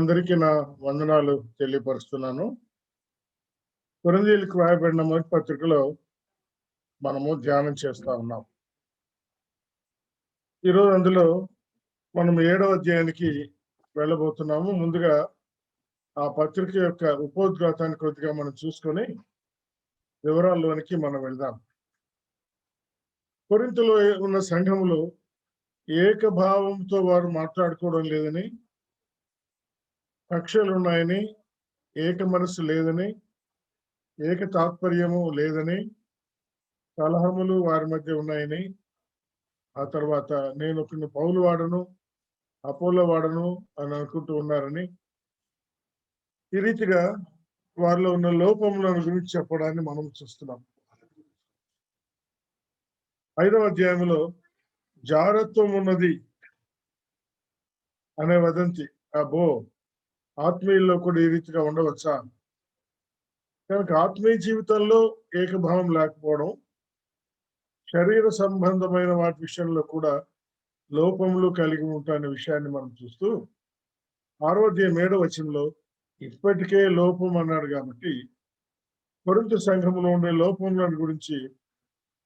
అందరికీ నా వందనాలు తెలియపరుస్తున్నాను. కొరింథీయులకు రాయబడిన మొదటి పత్రికలో మనము ధ్యానం చేస్తా ఉన్నాం. ఈరోజు అందులో మనం 7వ అధ్యాయానికి వెళ్ళబోతున్నాము. ముందుగా ఆ పత్రిక యొక్క ఉపోద్ఘాతాన్ని కొద్దిగా మనం చూసుకొని వివరాల్లోనికి మనం వెళ్దాం. కొరింథులో ఉన్న సంఘములో ఏకభావంతో వారు మాట్లాడుకోవడం లేదని, కక్షలు ఉన్నాయని, ఏక మనస్సు లేదని, ఏక తాత్పర్యము లేదని, కలహములు వారి మధ్య ఉన్నాయని, ఆ తర్వాత నేను కొన్ని పౌలు వాడను, అపోలో వాడను అని అనుకుంటూ ఉన్నారని, ఈ రీతిగా వారిలో ఉన్న లోపములను గురించి చెప్పడాన్ని మనం చూస్తున్నాం. 5వ అధ్యాయంలో జారత్వం ఉన్నది అనే వదంతి, అబ్బో ఆత్మీయుల్లో కూడా ఈ రీతిగా ఉండవచ్చా? కనుక ఆత్మీయ జీవితంలో ఏకభావం లేకపోవడం, శరీర సంబంధమైన వాటి విషయంలో కూడా లోపములు కలిగి ఉంటాయనే విషయాన్ని మనం చూస్తూ 6వ అధ్యాయం 7వ వచనంలో ఇప్పటికే లోపం అన్నాడు కాబట్టి కొరింథు సంఘములో ఉండే లోపములను గురించి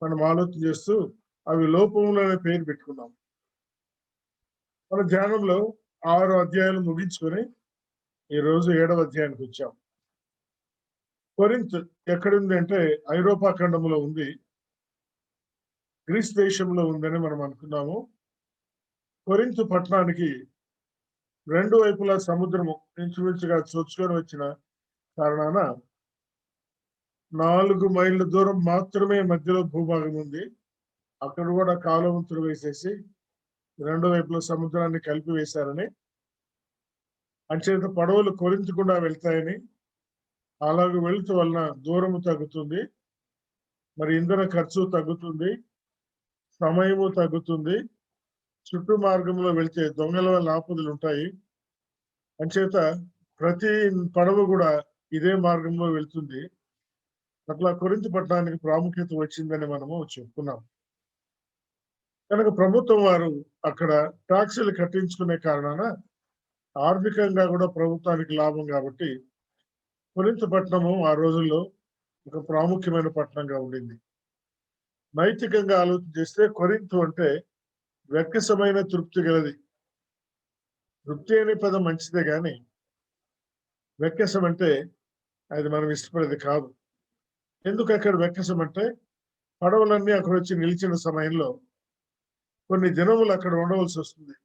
మనం ఆలోచన చేస్తూ అవి లోపములు అనే పేరు పెట్టుకున్నాం. మన ధ్యానంలో 6 అధ్యాయాలు ముగించుకొని ఈరోజు 7వ అధ్యాయానికి వచ్చాం. కొరింథ్ ఎక్కడుంది అంటే ఐరోపా ఖండంలో ఉంది, గ్రీస్ దేశంలో ఉందని మనం అనుకున్నాము. కొరింథు పట్టణానికి 2 వైపులా సముద్రము ఇంచుమించుగా చొచ్చుకొని వచ్చిన కారణాన 4 మైళ్ళ దూరం మాత్రమే మధ్యలో భూభాగం ఉంది. అక్కడ కూడా కాలువంతులు వేసేసి 2 వైపుల సముద్రాన్ని కలిపి వేశారని, అంచేత పడవలు కొరింథుకుండా వెళ్తాయని, అలాగే వెళుతూ వలన దూరము తగ్గుతుంది, మరి ఇంధన ఖర్చు తగ్గుతుంది, సమయము తగ్గుతుంది, చుట్టూ మార్గంలో వెళ్తే దొంగల వల్ల ఆపదలు ఉంటాయి. అంచేత ప్రతి పడవ కూడా ఇదే మార్గంలో వెళ్తుంది. అట్లా కొరింథు పట్టణానికి ప్రాముఖ్యత వచ్చిందని మనము చెప్పుకున్నాం. కనుక ప్రభుత్వం వారు అక్కడ టాక్సీలు కట్టించుకునే కారణాన ఆర్థికంగా కూడా ప్రభుత్వానికి లాభం కాబట్టి కొరింథు పట్టణము ఆ రోజుల్లో ఒక ప్రాముఖ్యమైన పట్టణంగా ఉండింది. నైతికంగా ఆలోచన చేస్తే కొరింథు అంటే వెక్కసమైన తృప్తి గలది. తృప్తి అనే పదం మంచిదే కానీ వెక్కసం అంటే అది మనం ఇష్టపడేది కాదు. ఎందుకు అక్కడ వెక్కసం అంటే పడవలన్నీ అక్కడ వచ్చి నిలిచిన సమయంలో కొన్ని దినములు అక్కడ ఉండవలసి వస్తుంది.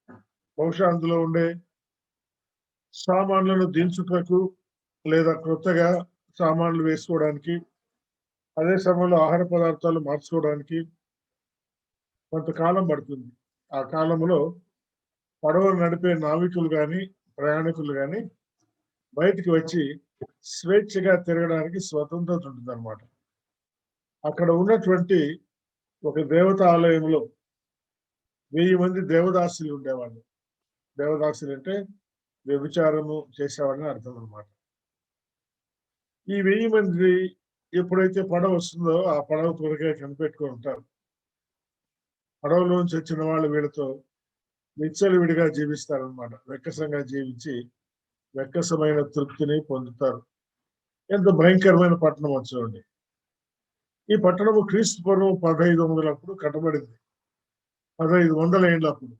బహుశా అందులో ఉండే సామాన్లను దించుటకు లేదా క్రొత్తగా సామాన్లు వేసుకోవడానికి, అదే సమయంలో ఆహార పదార్థాలు మార్చుకోవడానికి కొంతకాలం పడుతుంది. ఆ కాలంలో పడవలు నడిపే నావికులు కానీ ప్రయాణికులు కానీ బయటికి వచ్చి స్వేచ్ఛగా తిరగడానికి స్వతంత్రత ఉంటుంది అనమాట. అక్కడ ఉన్నటువంటి ఒక దేవతా ఆలయంలో 1000 మంది దేవదాసులు ఉండేవాళ్ళు. దేవదాసులు అంటే వ్యభిచారము చేసేవాళ్ళని అర్థం అనమాట. ఈ 1000 మంది ఎప్పుడైతే పడవ వస్తుందో ఆ పడవ త్వరగా కనిపెట్టుకొని ఉంటారు. పడవలోంచి వచ్చిన వాళ్ళు వీళ్ళతో విచ్చలవిడిగా జీవిస్తారనమాట. వెక్కసంగా జీవించి వెక్కసమైన తృప్తిని పొందుతారు. ఎంత భయంకరమైన పట్టణం వచ్చండి. ఈ పట్టణము క్రీస్తు పూర్వం 1500 కట్టబడింది. 1500 ఏళ్ళప్పుడు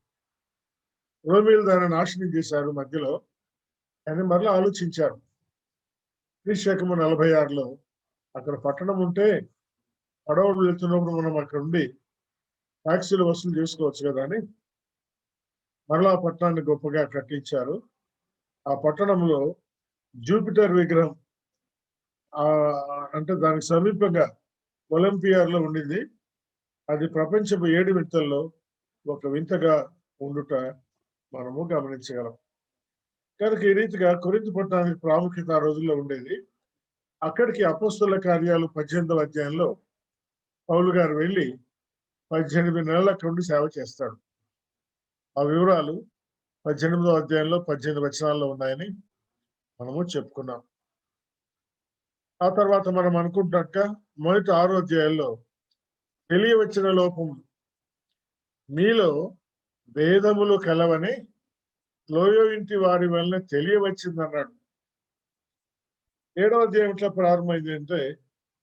రోమీలు దాన్ని నాశనం చేశారు మధ్యలో. అని మరలా ఆలోచించారు. క్రీస్తు శకము 46లో అక్కడ పట్టణం ఉంటే పడవలు వెళ్తున్నప్పుడు మనం అక్కడ ఉండి ట్యాక్సీలు వసూలు చేసుకోవచ్చు కదా అని మరలా పట్టణాన్ని గొప్పగా కట్టించారు. ఆ పట్టణంలో జూపిటర్ విగ్రహం అంటే దానికి సమీపంగా ఒలింపియాలో ఉండింది. అది ప్రపంచపు 7 వింతల్లో ఒక వింతగా ఉండుట మనము గమనించగలం. కనుక ఈ రీతిగా కొరింథు పట్టణానికి ప్రాముఖ్యత ఆ రోజుల్లో ఉండేది. అక్కడికి అపోస్తలుల కార్యాలు 18వ అధ్యాయంలో పౌలు గారు వెళ్ళి 18 నెలల అక్కడ ఉండి సేవ చేస్తాడు. ఆ వివరాలు 18వ అధ్యాయంలో 18 వచనాల్లో ఉన్నాయని మనము చెప్పుకున్నాం. ఆ తర్వాత మనం అనుకుంటాక మొదటి 6 అధ్యాయాల్లో తెలియవచ్చిన లోపములు మీలో భేదములు కలవని లోయో ఇంటి వారి వలన తెలియవచ్చింది అన్నాడు. 7వ అధ్యాయం ఎట్లా ప్రారంభమైంది అంటే,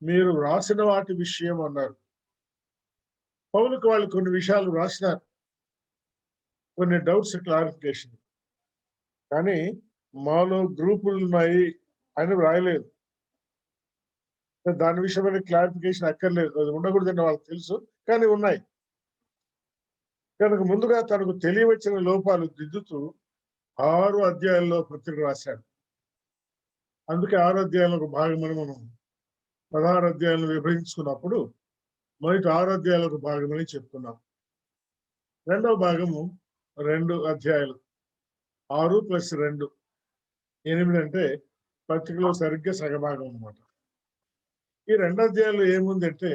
మీరు రాసిన వాటి విషయం అన్నారు. పౌలుకు వాళ్ళు కొన్ని విషయాలు రాసినారు, కొన్ని డౌట్స్ క్లారిఫికేషన్. కానీ మాలో గ్రూపులు ఉన్నాయి అని వ్రాయలేదు. దాని విషయమైన క్లారిఫికేషన్ అక్కర్లేదు, అది ఉండకూడదని వాళ్ళకి తెలుసు, కానీ ఉన్నాయి. కనుక ముందుగా తనకు తెలియవచ్చిన లోపాలు దిద్దుతూ 6 అధ్యాయాల్లో పత్రిక రాశాడు. అందుకే 6 అధ్యాయంలో ఒక భాగమని మనం 16 అధ్యాయాలను విభజించుకున్నప్పుడు మొదటి 6 అధ్యాయాలు ఒక భాగమని చెప్పుకున్నాం. రెండవ భాగము 2 అధ్యాయాలు, 6 + 2 8 అంటే పత్రికలో సరిగ్గా సగభాగం అన్నమాట. ఈ 2 అధ్యాయాలు ఏముందంటే,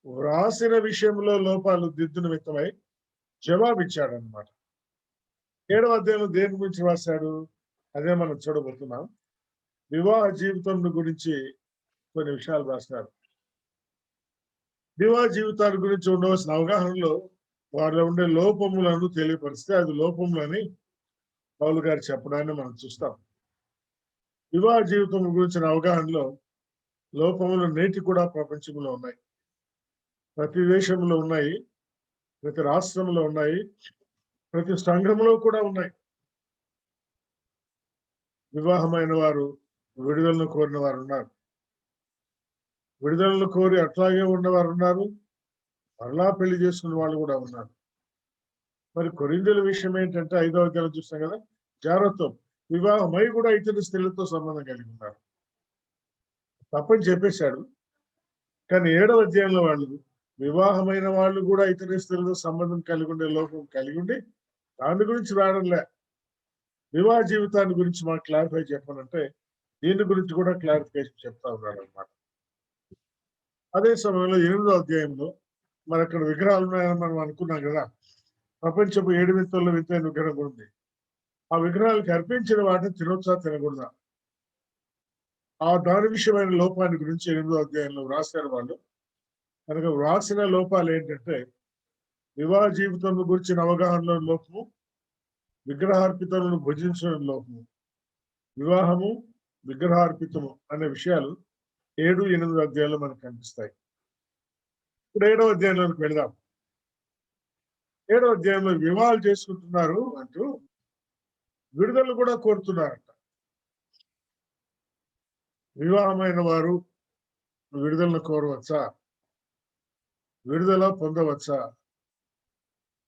వ్రాసిన విషయంలో లోపాలు దిద్దు నిమిత్తమై జవాబిచ్చాడు అనమాట. 7వ అధ్యాయంలో దేని గురించి రాశాడు, అదే మనం చూడబోతున్నాం. వివాహ జీవితం గురించి కొన్ని విషయాలు రాస్తారు. వివాహ జీవితాల గురించి ఉండవలసిన అవగాహనలో వారిలో ఉండే లోపములను తెలియపరిస్తే అది లోపములని పౌలు గారు చెప్పడాన్ని మనం చూస్తాం. వివాహ జీవితం గురించిన అవగాహనలో లోపములు నేటి కూడా ప్రపంచంలో ఉన్నాయి. ప్రతి దేశంలో ఉన్నాయి, ప్రతి రాష్ట్రంలో ఉన్నాయి, ప్రతి సంఘంలో కూడా ఉన్నాయి. వివాహమైన వారు విడుదలను కోరిన వారు ఉన్నారు, విడుదలను కోరి అట్లాగే ఉన్నవారు ఉన్నారు, మరలా పెళ్లి చేసుకున్న వాళ్ళు కూడా ఉన్నారు. మరి కొరింథీయుల విషయం ఏంటంటే 5వ అధ్యాయం చూస్తాం కదా, జాగ్రత్త, వివాహమై కూడా ఇతర స్త్రీలతో సంబంధం కలిగి ఉన్నారు. తప్పని చెప్పేశాడు. కానీ 7వ అధ్యాయంలో వాళ్ళు వివాహమైన వాళ్ళు కూడా ఇతర స్త్రీలతో సంబంధం కలిగి ఉండే లోపం కలిగి ఉండి దాని గురించి రావడంలే. వివాహ జీవితాన్ని గురించి మాకు క్లారిఫై చెప్పాలంటే దీని గురించి కూడా క్లారిఫికేషన్ చెప్తా ఉన్నాడు అనమాట. అదే సమయంలో 8వ అధ్యాయంలో మరి అక్కడ విగ్రహాలు ఉన్నాయని మనం అనుకున్నాం కదా. ప్రపంచపు 7 వింతల్లో వింతైన విగ్రహం కూడా ఉంది. ఆ విగ్రహాలకు అర్పించిన వాటిని తినొచ్చా తినకూడదా, ఆ దాని విషయమైన లోపాన్ని గురించి 8వ అధ్యాయంలో వ్రాసారు వాళ్ళు. కనుక వ్రాసిన లోపాలు ఏంటంటే, వివాహ జీవితం గురించిన అవగాహనలో లోపము, విగ్రహార్పితలను భుజించడం లోపము, వివాహము విగ్రహార్పితము అనే విషయాలు 7, 8 అధ్యాయాల్లో మనకు కనిపిస్తాయి. ఇప్పుడు 7వ అధ్యాయంలోకి వెళదాం. 7వ అధ్యాయంలో వివాహాలు చేసుకుంటున్నారు అంటూ విడుదల కూడా కోరుతున్నారంట. వివాహమైన వారు విడుదలను కోరవచ్చా, విడుదల పొందవచ్చా,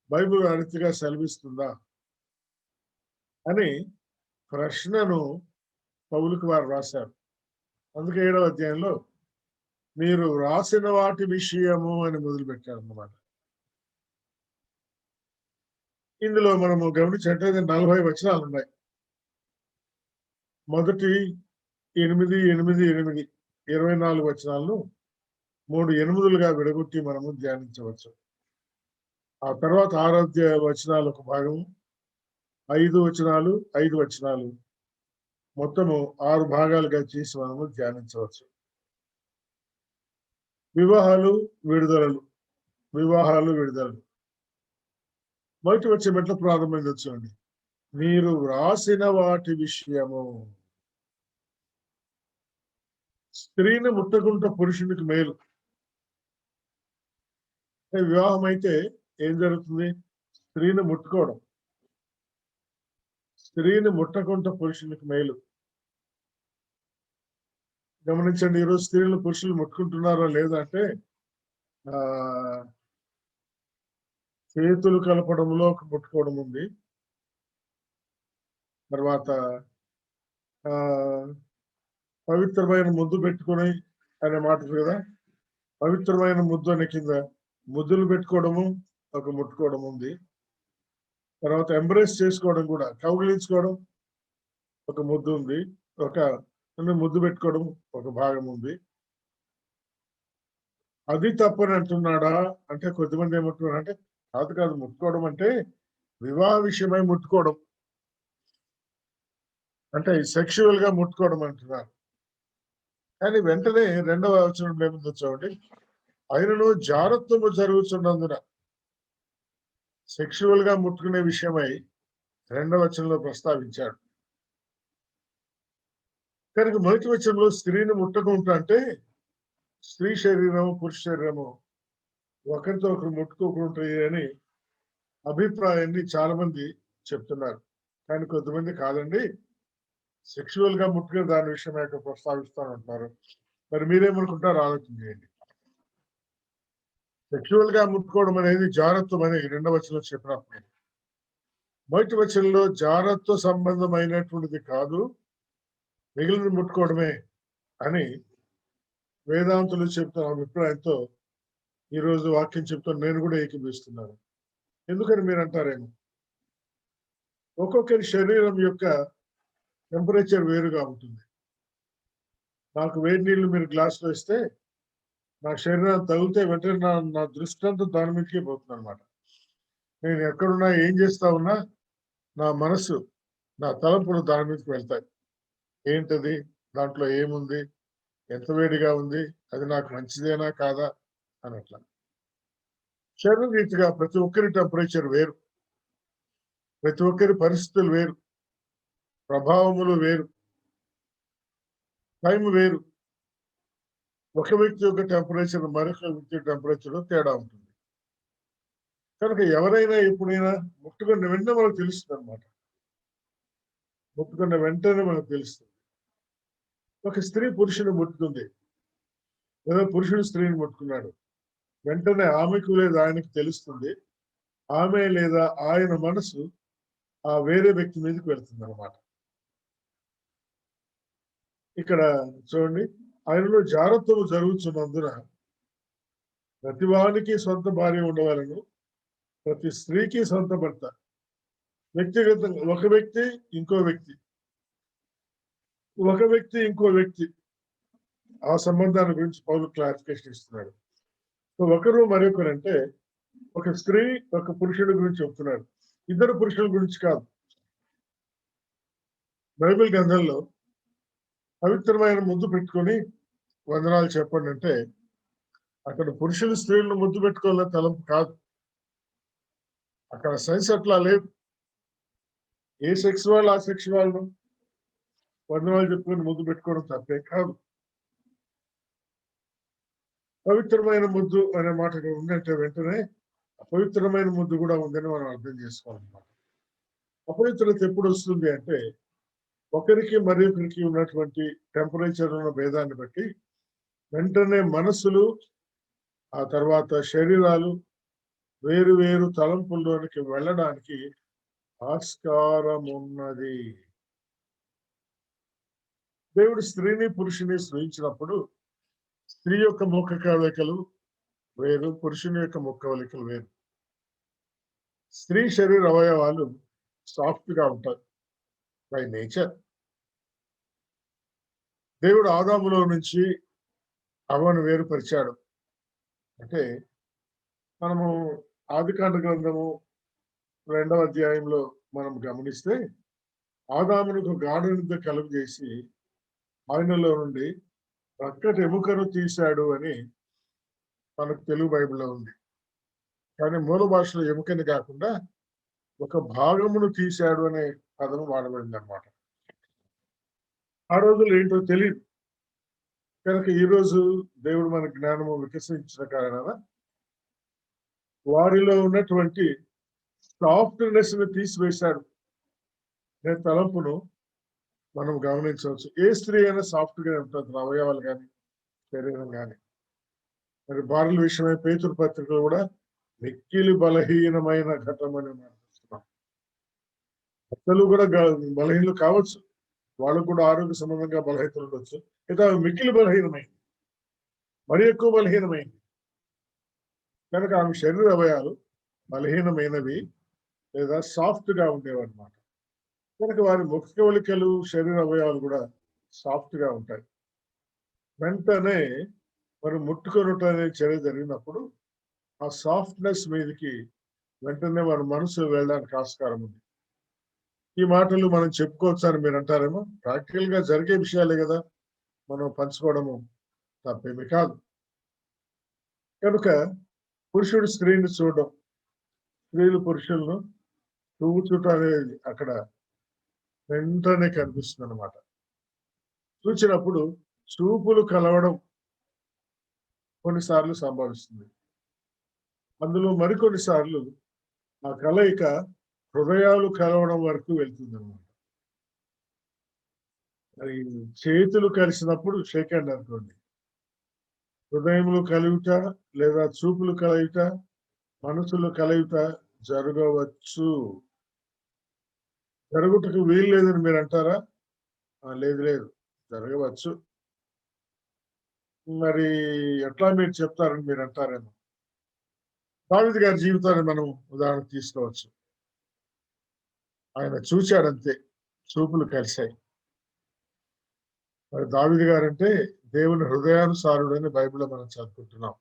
బైబిల్ ఆ రీతిగా సెలవిస్తుందా అని ప్రశ్నను పౌలుకు వారు రాశారు. అందుకే 7వ అధ్యాయంలో మీరు రాసిన వాటి విషయము అని మొదలుపెట్టారు అన్నమాట. ఇందులో మనము గమనించినట్లయితే 40 వచనాలు ఉన్నాయి. మొదటి 8, 8, 8 24 వచనాలను 3 8లుగా విడగొట్టి మనము ధ్యానించవచ్చు. ఆ తర్వాత 6 అధ్యాయ వచనాలు ఒక భాగం, 5 వచనాలు, 5 వచనాలు, మొత్తము 6 భాగాలుగా చేసి మనము ధ్యానించవచ్చు. వివాహాలు విడుదలలు, వివాహాలు విడుదలలు. మొదటి వచ్చే మెట్ల ప్రారంభమైంది వచ్చండి. మీరు రాసిన వాటి విషయము. స్త్రీని ముట్టకుంట పురుషునికి మేలు. వివాహం అయితే ఏం జరుగుతుంది, స్త్రీని ముట్టుకోవడం. స్త్రీని ముట్టకుంట పురుషునికి మేలు. గమనించండి, ఈరోజు స్త్రీలు పురుషులు ముట్టుకుంటున్నారో లేదంటే చేతులు కలపడంలో ఒక ముట్టుకోవడం ఉంది. తర్వాత పవిత్రమైన ముద్దు పెట్టుకుని అనే మాట కదా, పవిత్రమైన ముద్దు అనే కింద ముద్దులు పెట్టుకోవడము ఒక ముట్టుకోవడం ఉంది. తర్వాత ఎంబ్రేస్ చేసుకోవడం కూడా, కౌగిలించుకోవడం ఒక ముద్దు ఉంది, ఒక ముద్దు పెట్టుకోవడం ఒక భాగం ఉంది. అది తప్పని అంటున్నాడా అంటే కొద్దిమంది ఏమంటున్నారు అంటే, కాదు ముట్టుకోవడం అంటే వివాహ విషయమై ముట్టుకోవడం అంటే సెక్షువల్ గా ముట్టుకోవడం అంటున్నారు. కానీ వెంటనే 2వ వచనంలో ఏముందో చూడండి, ఆయనను జారత్వము జరుగుతున్నందున సెక్షువల్ గా ముట్టుకునే విషయమై రెండవ వచనంలో ప్రస్తావించాడు. కనుక మొదటి వచనంలో స్త్రీని ముట్టకుంటా అంటే స్త్రీ శరీరము పురుష శరీరము ఒకరితో ఒకరు ముట్టుకోకుంటాయి అని అభిప్రాయాన్ని చాలా మంది చెప్తున్నారు. కానీ కొంతమంది కాదండి, సెక్షువల్ గా ముట్టుకుని దాని విషయం ఇక్కడ ప్రస్తావిస్తానంటున్నారు. మరి మీరేమనుకుంటారు ఆలోచన చేయండి. సెక్షువల్ గా ముట్టుకోవడం అనేది జారత్వం అని రెండవ వచనంలో చెప్పినప్పుడు, మొదటి వచనంలో జారత్వ సంబంధమైనటువంటిది కాదు, మిగిలిన ముట్టుకోవడమే అని వేదాంతులు చెప్తున్న అభిప్రాయంతో ఈరోజు వాక్యం చెప్తాను, నేను కూడా ఏకీభవిస్తున్నాను. ఎందుకని మీరు అంటారేమో, ఒక్కొక్కరి శరీరం యొక్క టెంపరేచర్ వేరుగా ఉంటుంది. నాకు వేడి నీళ్లు మీరు గ్లాసులో ఇస్తే నా శరీరం తగిలితే వెంటనే నా దృష్టి అంతా దాని మీదకే పోతుంది అనమాట. నేను ఎక్కడున్నా ఏం చేస్తా ఉన్నా నా మనసు, నా తలంపులు దాని మీదకి వెళ్తాయి. ఏంటది, దాంట్లో ఏముంది, ఎంత వేడిగా ఉంది, అది నాకు మంచిదేనా కాదా అని అట్లా. శరీర రీతిగా ప్రతి ఒక్కరి టెంపరేచర్ వేరు, ప్రతి ఒక్కరి పరిస్థితులు వేరు, ప్రభావములు వేరు, టైం వేరు. ఒక వ్యక్తి యొక్క టెంపరేచర్ మరొక వ్యక్తి టెంపరేచర్ తేడా ఉంటుంది. కనుక ఎవరైనా ఎప్పుడైనా ముట్టుకున్న వెంటనే మనకు తెలుస్తుంది అనమాట. ముట్టుకున్న వెంటనే మనకు తెలుస్తుంది. ఒక స్త్రీ పురుషుని ముట్టుకుంది, లేదా పురుషుడు స్త్రీని ముట్టుకున్నాడు, వెంటనే ఆమెకు లేదా ఆయనకు తెలుస్తుంది. ఆమె లేదా ఆయన మనసు ఆ వేరే వ్యక్తి మీదకి వెళ్తుంది అనమాట. ఇక్కడ చూడండి, ఆయనలో జారత్వము జరుగుతున్నందున ప్రతి వానికి సొంత భార్య ఉండవాలను, ప్రతి స్త్రీకి సొంత భర్త. వ్యక్తిగతంగా ఒక వ్యక్తి ఇంకో వ్యక్తి, ఒక వ్యక్తి ఇంకో వ్యక్తి, ఆ సంబంధాల గురించి పౌలు క్లారిఫికేషన్ ఇస్తున్నాడు. ఒకరు మరొకరంటే ఒక స్త్రీ ఒక పురుషుడి గురించి చెప్తున్నాడు, ఇద్దరు పురుషుల గురించి కాదు. బైబిల్ గ్రంథంలో పవిత్రమైన ముద్దు పెట్టుకొని వందనాలు చెప్పండి అంటే అక్కడ పురుషులు స్త్రీలను ముద్దు పెట్టుకోవాలని తలంపు కాదు. అక్కడ సైన్స్ అట్లా లేదు. ఏ సెక్స్ వాళ్ళు ఆ సెక్స్ వాళ్ళు వందనాలు చెప్పుకొని ముద్దు పెట్టుకోవడం తప్పే కాదు. పవిత్రమైన ముద్దు అనే మాట ఉందంటే వెంటనే అపవిత్రమైన ముద్దు కూడా ఉందని మనం అర్థం చేసుకోవాలన్నమాట. అపవిత్రత ఎప్పుడు వస్తుంది అంటే ఒకరికి మరి ఒకరికి ఉన్నటువంటి టెంపరేచర్ ఉన్న భేదాన్ని బట్టి వెంటనే మనసులు, ఆ తర్వాత శరీరాలు వేరు వేరు తలంపుల్లోనికి వెళ్ళడానికి ఆస్కారం ఉన్నది. దేవుడు స్త్రీని పురుషుని సృజించినప్పుడు స్త్రీ యొక్క ముఖ కవళికలు వేరు, పురుషుని యొక్క ముఖ కవళికలు వేరు. స్త్రీ శరీర అవయవాలు సాఫ్ట్ గా ఉంటాయి బై నేచర్. దేవుడు ఆదాములో నుంచి అవ్వను వేరుపరిచాడు. అంటే మనము ఆదికాండ గ్రంథము 2వ అధ్యాయంలో మనం గమనిస్తే ఆదామునకు గాఢ నిద్ర కలుగు చేసి ఆయనలో నుండి చక్కటి ఎముకను తీశాడు అని మనకు తెలుగు బైబిల్లో ఉంది. కానీ మూల భాషలో ఎముకని కాకుండా ఒక భాగమును తీశాడు అనే పదం వాడబడింది అనమాట. ఆ రోజులు ఏంటో తెలియదు. కనుక ఈరోజు దేవుడు మన జ్ఞానము వికసించిన కారణాన వారిలో ఉన్నటువంటి సాఫ్ట్నెస్ ని తీసివేశాడు అనే తలంపును మనం గమనించవచ్చు. ఏ స్త్రీ అయినా సాఫ్ట్ గా ఉంటుంది, అవయవాలు కానీ శరీరం కానీ. మరి భార్యల విషయమై పేతురు పత్రికలు కూడా మిక్కిలి బలహీనమైన ఘటం అని మనం చూస్తున్నాం. భర్తలు కూడా బలహీనలు కావచ్చు, వాళ్ళకు కూడా ఆరోగ్య సంబంధంగా బలహీనతలు ఉండొచ్చు. అయితే ఆమె మిక్కిలి బలహీనమైంది, మరి ఎక్కువ బలహీనమైంది. కనుక ఆమె శరీర అవయాలు బలహీనమైనవి లేదా సాఫ్ట్ గా ఉండేవి అనమాట. కనుక వారి ముఖ కవళికలు శరీర అవయవాలు కూడా సాఫ్ట్ గా ఉంటాయి. వెంటనే మరి ముట్టుకొనుట అనే చర్య జరిగినప్పుడు ఆ సాఫ్ట్నెస్ మీదకి వెంటనే వారి మనసు వెళ్ళడానికి ఆస్కారం ఉంది. ఈ మాటలు మనం చెప్పుకోవచ్చు అని మీరు అంటారేమో, ప్రాక్టికల్ గా జరిగే విషయాలే కదా మనం పంచుకోవడము తప్పేమి కాదు. కనుక పురుషుడు స్త్రీని చూడడం, స్త్రీలు పురుషులను చూచుట అనేది అక్కడ వెంటనే కనిపిస్తుంది అనమాట. చూచినప్పుడు చూపులు కలవడం కొన్నిసార్లు సంభవిస్తుంది. అందులో మరికొన్ని సార్లు ఆ కలయిక హృదయాలు కలవడం వరకు వెళ్తుంది అనమాట. మరి చేతులు కలిసినప్పుడు షేక్ హ్యాండ్ అనుకోండి. హృదయములు కలుగుట లేదా చూపులు కలయుట, మనసులు కలయుట జరగవచ్చు. జరుగుటకు వీలు లేదని మీరు అంటారా? లేదు లేదు, జరగవచ్చు. మరి ఎట్లా మీరు చెప్తారని మీరు అంటారేమో. దావీదు గారి జీవితాన్ని మనం ఉదాహరణ తీసుకోవచ్చు. ఆయన చూశాడంతే, చూపులు కలిశాయి. మరి దావీదు గారంటే దేవుని హృదయానుసారుడని బైబిల్లో మనం చదువుకుంటున్నాం.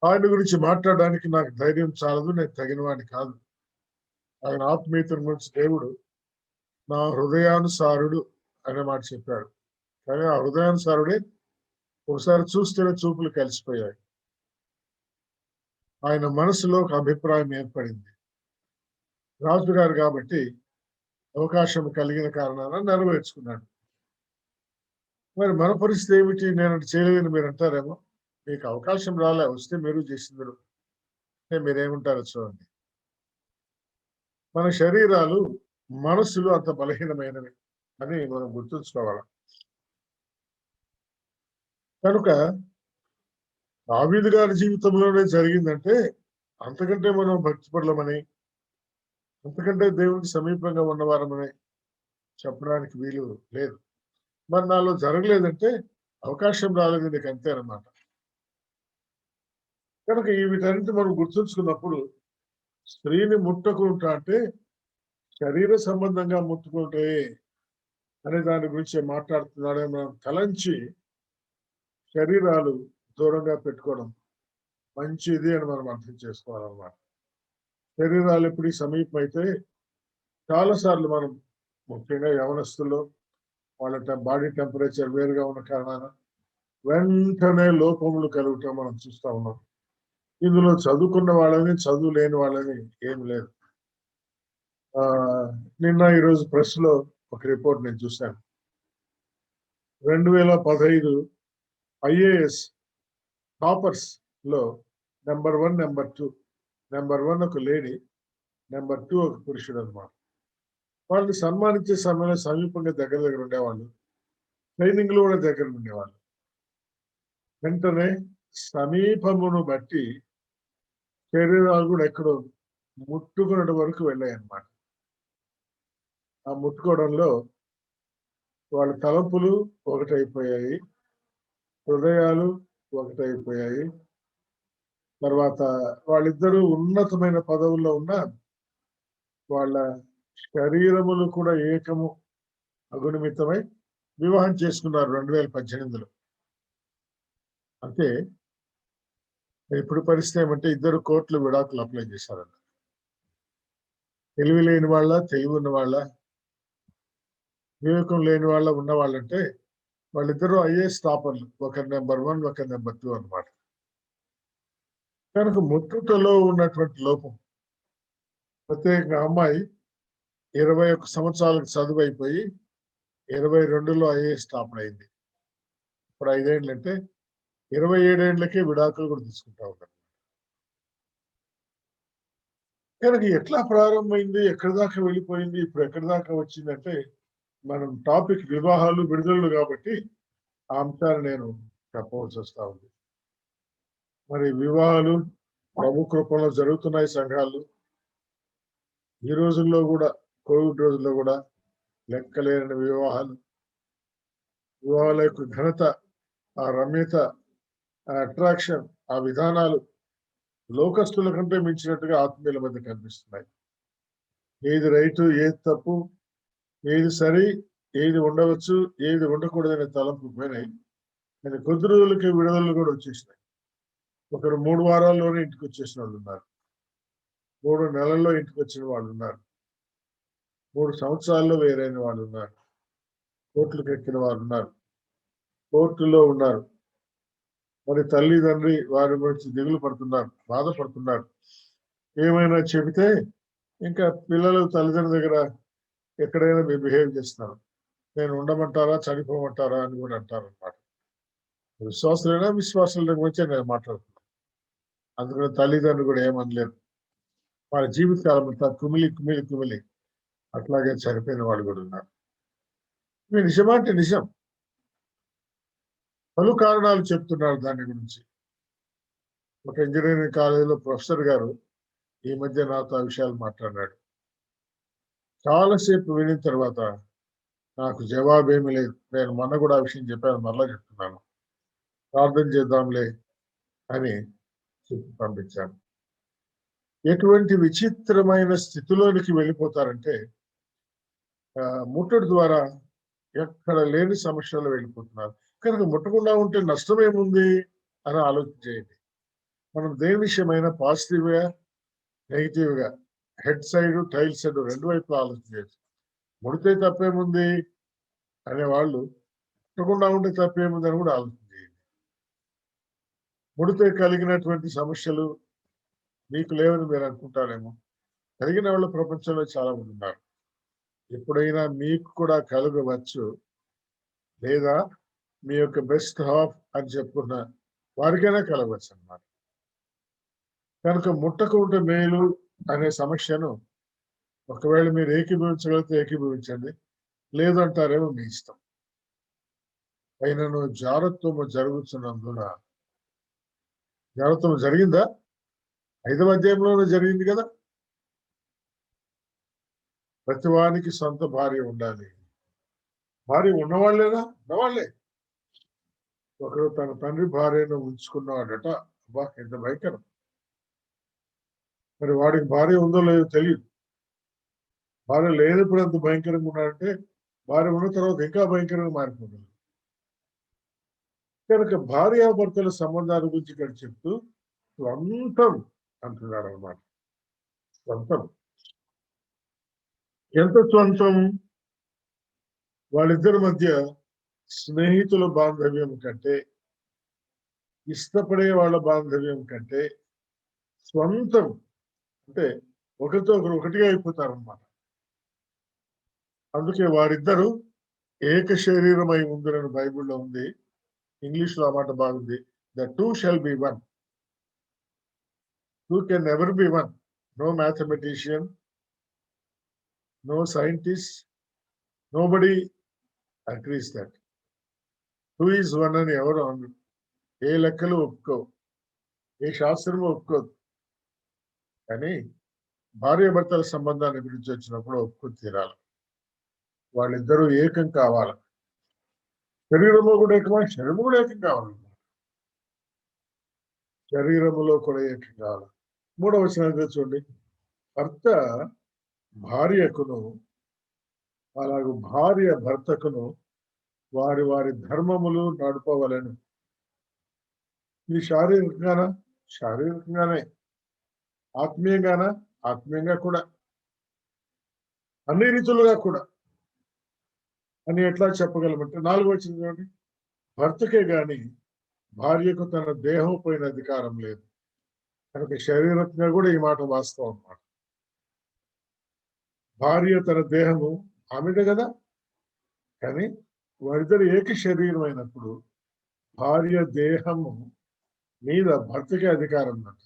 ఆయన గురించి మాట్లాడడానికి నాకు ధైర్యం చాలదు, నేను తగిన వాడిని కాదు. ఆయన ఆత్మీయతను గురించి దేవుడు నా హృదయానుసారుడు అనే మాట చెప్పాడు. కానీ ఆ హృదయానుసారుడే ఒకసారి చూస్తేనే చూపులు కలిసిపోయాయి. ఆయన మనసులో ఒక అభిప్రాయం ఏర్పడింది. రాజుగారు కాబట్టి అవకాశం కలిగిన కారణాన నెరవేర్చుకున్నాడు. మరి మన పరిస్థితి ఏమిటి? నేను చేయలేదని మీరు అంటారేమో. మీకు అవకాశం రాలే, వస్తే మీరు చేసిందరు. మీరేమంటారో చూడండి. మన శరీరాలు, మనసులు అంత బలహీనమైనవి అని మనం గుర్తుంచుకోవాలి. కనుక దావీదు గారి జీవితంలోనే జరిగిందంటే అంతకంటే మనం భక్తిపరులమని, అంతకంటే దేవునికి సమీపంగా ఉన్నవారమని చెప్పడానికి వీలు లేదు. మరి నాలో జరగలేదంటే అవకాశం రాలేదు, నీకు అంతే అన్నమాట. కనుక ఈ వీటన్నిటి మనం గుర్తుంచుకున్నప్పుడు స్త్రీని ముట్టకుంటా అంటే శరీర సంబంధంగా ముట్టుకుంటే అనే దాని గురించి మాట్లాడుతున్నాడని మనం తలంచి శరీరాలు దూరంగా పెట్టుకోవడం మంచిది అని మనం అర్థం చేసుకోవాలన్నమాట. శరీరాలు ఎప్పుడు సమీపం అయితే చాలాసార్లు మనం ముఖ్యంగా యవనస్తుల్లో వాళ్ళ బాడీ టెంపరేచర్ వేరుగా ఉన్న కారణాన వెంటనే లోపములు కలుగుతాం మనం చూస్తూ ఉన్నాం. ఇందులో చదువుకున్న వాళ్ళని, చదువు లేని వాళ్ళని ఏం లేదు. నిన్న ఈరోజు ప్రెస్లో ఒక రిపోర్ట్ నేను చూశాను. 2015 IAS టాపర్స్ లో నెంబర్ 1, నెంబర్ 2. నెంబర్ 1 ఒక లేడీ, నెంబర్ 2 ఒక పురుషుడు అనమాట. వాళ్ళని సన్మానించే సమయంలో సమీపంగా దగ్గర ఉండేవాళ్ళు, ట్రైనింగ్ లో కూడా దగ్గర ఉండేవాళ్ళు. వెంటనే సమీపమును బట్టి శరీరాలు కూడా ఎక్కడో ముట్టుకునే వరకు వెళ్ళాయి అన్నమాట. ఆ ముట్టుకోవడంలో వాళ్ళ తలంపులు ఒకటైపోయాయి, హృదయాలు ఒకటైపోయాయి. తర్వాత వాళ్ళిద్దరూ ఉన్నతమైన పదవుల్లో ఉన్న వాళ్ళ శరీరములు కూడా ఏకము అగునిమితమై వివాహం చేసుకున్నారు 2018లో. అంటే ఇప్పుడు పరిస్థితి ఏమంటే ఇద్దరు కోర్టులు విడాకులు అప్లై చేశారంట. తెలివి లేని వాళ్ళ, తెలివి ఉన్న వాళ్ళ, వివేకం లేని వాళ్ళ, ఉన్న వాళ్ళంటే వాళ్ళిద్దరూ IAS టాపర్లు, ఒకరు నెంబర్ 1, ఒకరు నెంబర్ 2 అన్నమాట. కనుక ముట్టుటలో ఉన్నటువంటి లోపం, ప్రత్యేకంగా అమ్మాయి 21 సంవత్సరాలకు చదువు అయిపోయి 22లో IAS టాపర్ అయింది. ఇప్పుడు 5 ఏళ్ళు అంటే 27 ఏళ్లకే విడాకులు కూడా తీసుకుంటా ఉన్నారు. కనుక ఎట్లా ప్రారంభమైంది, ఎక్కడి దాకా వెళ్ళిపోయింది, ఇప్పుడు ఎక్కడి దాకా వచ్చిందంటే మనం టాపిక్ వివాహాలు, విడుదలలు కాబట్టి ఆ అంశాలు నేను చెప్పవలసి వస్తా ఉంది. మరి వివాహాలు ప్రభు కృపలో జరుగుతున్నాయి సంఘాలు. ఈ రోజుల్లో కూడా, కోవిడ్ రోజుల్లో కూడా లెక్కలేని వివాహాల యొక్క ఘనత, ఆ రమ్యత, ఆ అట్రాక్షన్, ఆ విధానాలు లోకస్తుల కంటే మించినట్టుగా ఆత్మీయుల మధ్య కనిపిస్తున్నాయి. ఏది రైటు, ఏది తప్పు, ఏది సరి, ఏది ఉండవచ్చు, ఏది ఉండకూడదనే తలంపు పోయినాయి. కానీ కొద్ది రోజులకి విడుదలలు కూడా వచ్చేసినాయి. ఒకరు 3 వారాల్లోనే ఇంటికి వచ్చేసిన వాళ్ళు ఉన్నారు, 3 నెలల్లో ఇంటికి వచ్చిన వాళ్ళు ఉన్నారు, 3 సంవత్సరాల్లో వేరైన వాళ్ళు ఉన్నారు, కోర్టులకు ఎక్కిన వారు ఉన్నారు, కోర్టులో ఉన్నారు. మరి తల్లిదండ్రి వారి గురించి దిగులు పడుతున్నారు, బాధపడుతున్నారు. ఏమైనా చెబితే ఇంకా పిల్లలు తల్లిదండ్రుల దగ్గర ఎక్కడైనా బిహేవ్ చేస్తున్నారు. నేను ఉండమంటారా, చనిపోమంటారా అని కూడా అంటారు అనమాట. విశ్వాసులైనా విశ్వాసుల గురించే నేను మాట్లాడుతున్నాను. అందుకని తల్లిదండ్రులు కూడా ఏమనలేరు. వాళ్ళ జీవితకాలం అంతా కుమిలి కుమిలి కుమిలి అట్లాగే చనిపోయిన వాళ్ళు కూడా ఉన్నారు. ఇది నిజమా అంటే నిజం. పలు కారణాలు చెప్తున్నారు దాని గురించి. ఒక ఇంజనీరింగ్ కాలేజీలో ప్రొఫెసర్ గారు ఈ మధ్య నాతో ఆ విషయాలు మాట్లాడాడు. చాలాసేపు వినిన తర్వాత నాకు జవాబేమీ లేదు. నేను మొన్న కూడా ఆ విషయం చెప్పాను, మరలా చెప్తున్నాను. ప్రార్థన చేద్దాంలే అని చెప్పి పంపించాను. ఎటువంటి విచిత్రమైన స్థితిలోనికి వెళ్ళిపోతారంటే ముట్టడి ద్వారా ఎక్కడ లేని సమస్యలు వెళ్ళిపోతున్నారు. కనుక ముట్టకుండా ఉంటే నష్టం ఏముంది అని ఆలోచన చేయండి. మనం దేని విషయమైనా పాజిటివ్గా నెగిటివ్గా హెడ్ సైడ్ టైల్ సైడ్ రెండు వైపులా ఆలోచన చేయొచ్చు. ముడితే తప్పేముంది అనేవాళ్ళు ముట్టకుండా ఉంటే తప్పేముంది అని కూడా ఆలోచన చేయండి. ముడితే కలిగినటువంటి సమస్యలు మీకు లేవని మీరు అనుకుంటారేమో. కలిగిన వాళ్ళు ప్రపంచంలో చాలా మంది ఉన్నారు. ఎప్పుడైనా మీకు కూడా కలగవచ్చు, లేదా మీ యొక్క బెస్ట్ హాఫ్ అని చెప్పుకున్న వారికైనా కలగవచ్చు అన్నమాట. కనుక ముట్టకుంటే మేలు అనే సమస్యను ఒకవేళ మీరు ఏకీభవించగలిగితే ఏకీభవించండి, లేదంటారేమో మీ ఇష్టం. అయినను జారత్వము జరుగుతున్నందున, జారత్వం జరిగిందా? 5వ అధ్యాయంలోనే జరిగింది కదా. ప్రతివానికి సొంత భార్య ఉండాలి. భార్య ఉన్నవాళ్ళేనా? ఉన్నవాళ్లే. ఒకరు తన తండ్రి భార్యను ఉంచుకున్నాడట. అబ్బా, ఎంత భయంకరం. మరి వాడికి భార్య ఉందో లేదో తెలియదు. భార్య లేనప్పుడు ఎంత భయంకరంగా ఉన్నాడంటే భార్య ఉన్న తర్వాత ఇంకా భయంకరంగా మారిపోతుంది. కనుక భార్యాభర్తల సంబంధాల గురించి ఇక్కడ చెప్తూ స్వంతం అంటున్నాడు అనమాట. స్వంతం ఎంత స్వంతం? వాళ్ళిద్దరి మధ్య స్నేహితుల బాంధవ్యం కంటే, ఇష్టపడే వాళ్ళ బాంధవ్యం కంటే స్వంతం అంటే ఒకరితో ఒకరు ఒకటిగా అయిపోతారన్నమాట. అందుకే వారిద్దరూ ఏక శరీరమై ఉందిరని బైబిల్లో ఉంది. ఇంగ్లీష్ లో ఆ మాట బాగుంది. The two shall be one. Two can never be one. No mathematician, no scientist, nobody agrees that. Two is one అని ఎవరు అనరు. ఏ లెక్కలు ఒప్పుకోవు, ఏ శాస్త్రము ఒప్పుకోదు. కానీ భార్యాభర్తల సంబంధాన్ని గురించి వచ్చినప్పుడు ఒప్పుకొని తీరాలి. వాళ్ళిద్దరూ ఏకం కావాలి. శరీరంలో కూడా ఏకమా, శరీరము కూడా ఏకం కావాలి. శరీరములో కూడా ఏకం కావాలి. 3వ వచనం చూడండి. భర్త భార్యకును, అలాగే భార్య భర్తకును వారి వారి ధర్మములు నడపవలను. ఇది శారీరకంగానా? శారీరకంగానే. ఆత్మీయంగానా? ఆత్మీయంగా కూడా. అన్ని రీతులుగా కూడా అని ఎట్లా చెప్పగలమంటే 4వ వచనం చూడండి. భర్తకే గాని భార్యకు తన దేహం పైన అధికారం లేదు. కనుక శారీరకంగా కూడా ఈ మాట వాస్తవం అన్నమాట. భార్య తన దేహము ఆమెదే కదా. కానీ వారిద్దరు ఏక శరీరం అయినప్పుడు భార్య దేహము మీద భర్తకే అధికారం ఉందంట.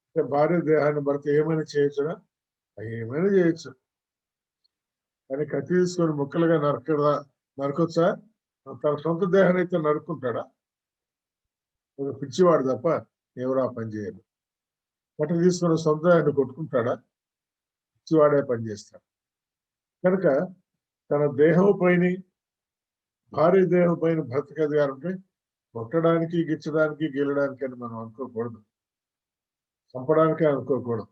అంటే భార్య దేహాన్ని భర్త ఏమైనా చేయొచ్చునా? ఏమైనా చేయొచ్చు. కానీ కత్తి తీసుకొని ముక్కలుగా నరకొచ్చా? తన సొంత దేహాన్ని అయితే నరుక్కుంటాడా? ఒక పిచ్చివాడు తప్ప ఎవరు ఆ పని చేయరు. కత్తి తీసుకొని సొంత దేహాన్ని కొట్టుకుంటాడా? పిచ్చివాడే పని చేస్తాడు. కనుక తన దేహం పైన, భార్య దేహం పైన భర్తకి అధికారం ఉంటే కొట్టడానికి, గిచ్చడానికి, గీలడానికి అని మనం అనుకోకూడదు. చంపడానికి అనుకోకూడదు.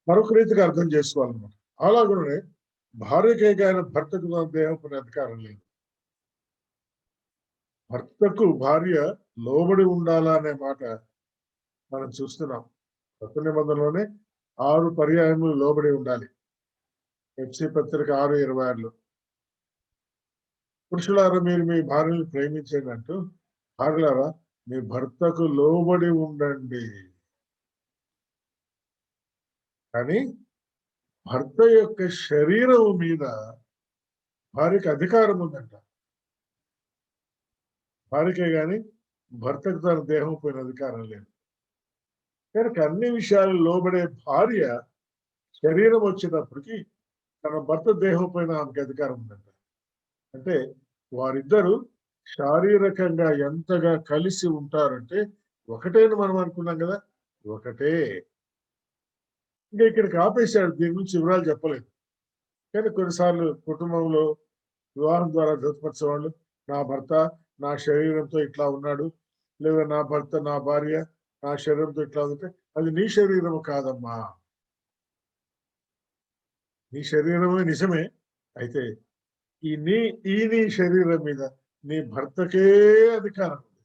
మరొక రీతిగా అర్థం చేసుకోవాలన్నమాట. అలాగనే భార్యకే కానీ భర్తకు తన దేహం పైన అధికారం లేదు. భర్తకు భార్య లోబడి ఉండాలా అనే మాట మనం చూస్తున్నాం. కొత్త నిబంధనలోనే 6 పర్యాయములు లోబడి ఉండాలి. ఎఫ్సీ పత్రిక 6:26లో. పురుషులారా మీరు మీ భార్యను ప్రేమించండి అంటూ, భార్యలారా మీ భర్తకు లోబడి ఉండండి. కానీ భర్త యొక్క శరీరం మీద భార్యకి అధికారం ఉందంట. భార్యకే గాని భర్తకు తన దేహం పైన అధికారం లేదు. కనుక అన్ని విషయాలు లోబడే భార్య శరీరం వచ్చేటప్పటికి తన భర్త దేహం పైన ఆమెకి అధికారం ఉందంట. అంటే వారిద్దరూ శారీరకంగా ఎంతగా కలిసి ఉంటారంటే ఒకటేని మనం అనుకున్నాం కదా, ఒకటే. ఇంకా ఇక్కడికి ఆపేశాడు, దీని గురించి వివరాలు చెప్పలేదు. కానీ కొన్నిసార్లు కుటుంబంలో వివాహం ద్వారా జతపరిచే వాళ్ళు, నా భర్త నా శరీరంతో ఇట్లా ఉన్నాడు, లేదా నా భర్త నా భార్య నా శరీరంతో ఇట్లా ఉంటే అది నీ శరీరం కాదమ్మా. నీ శరీరమే నిజమే. అయితే నీ శరీరం మీద నీ భర్తకే అధికారం ఉంది.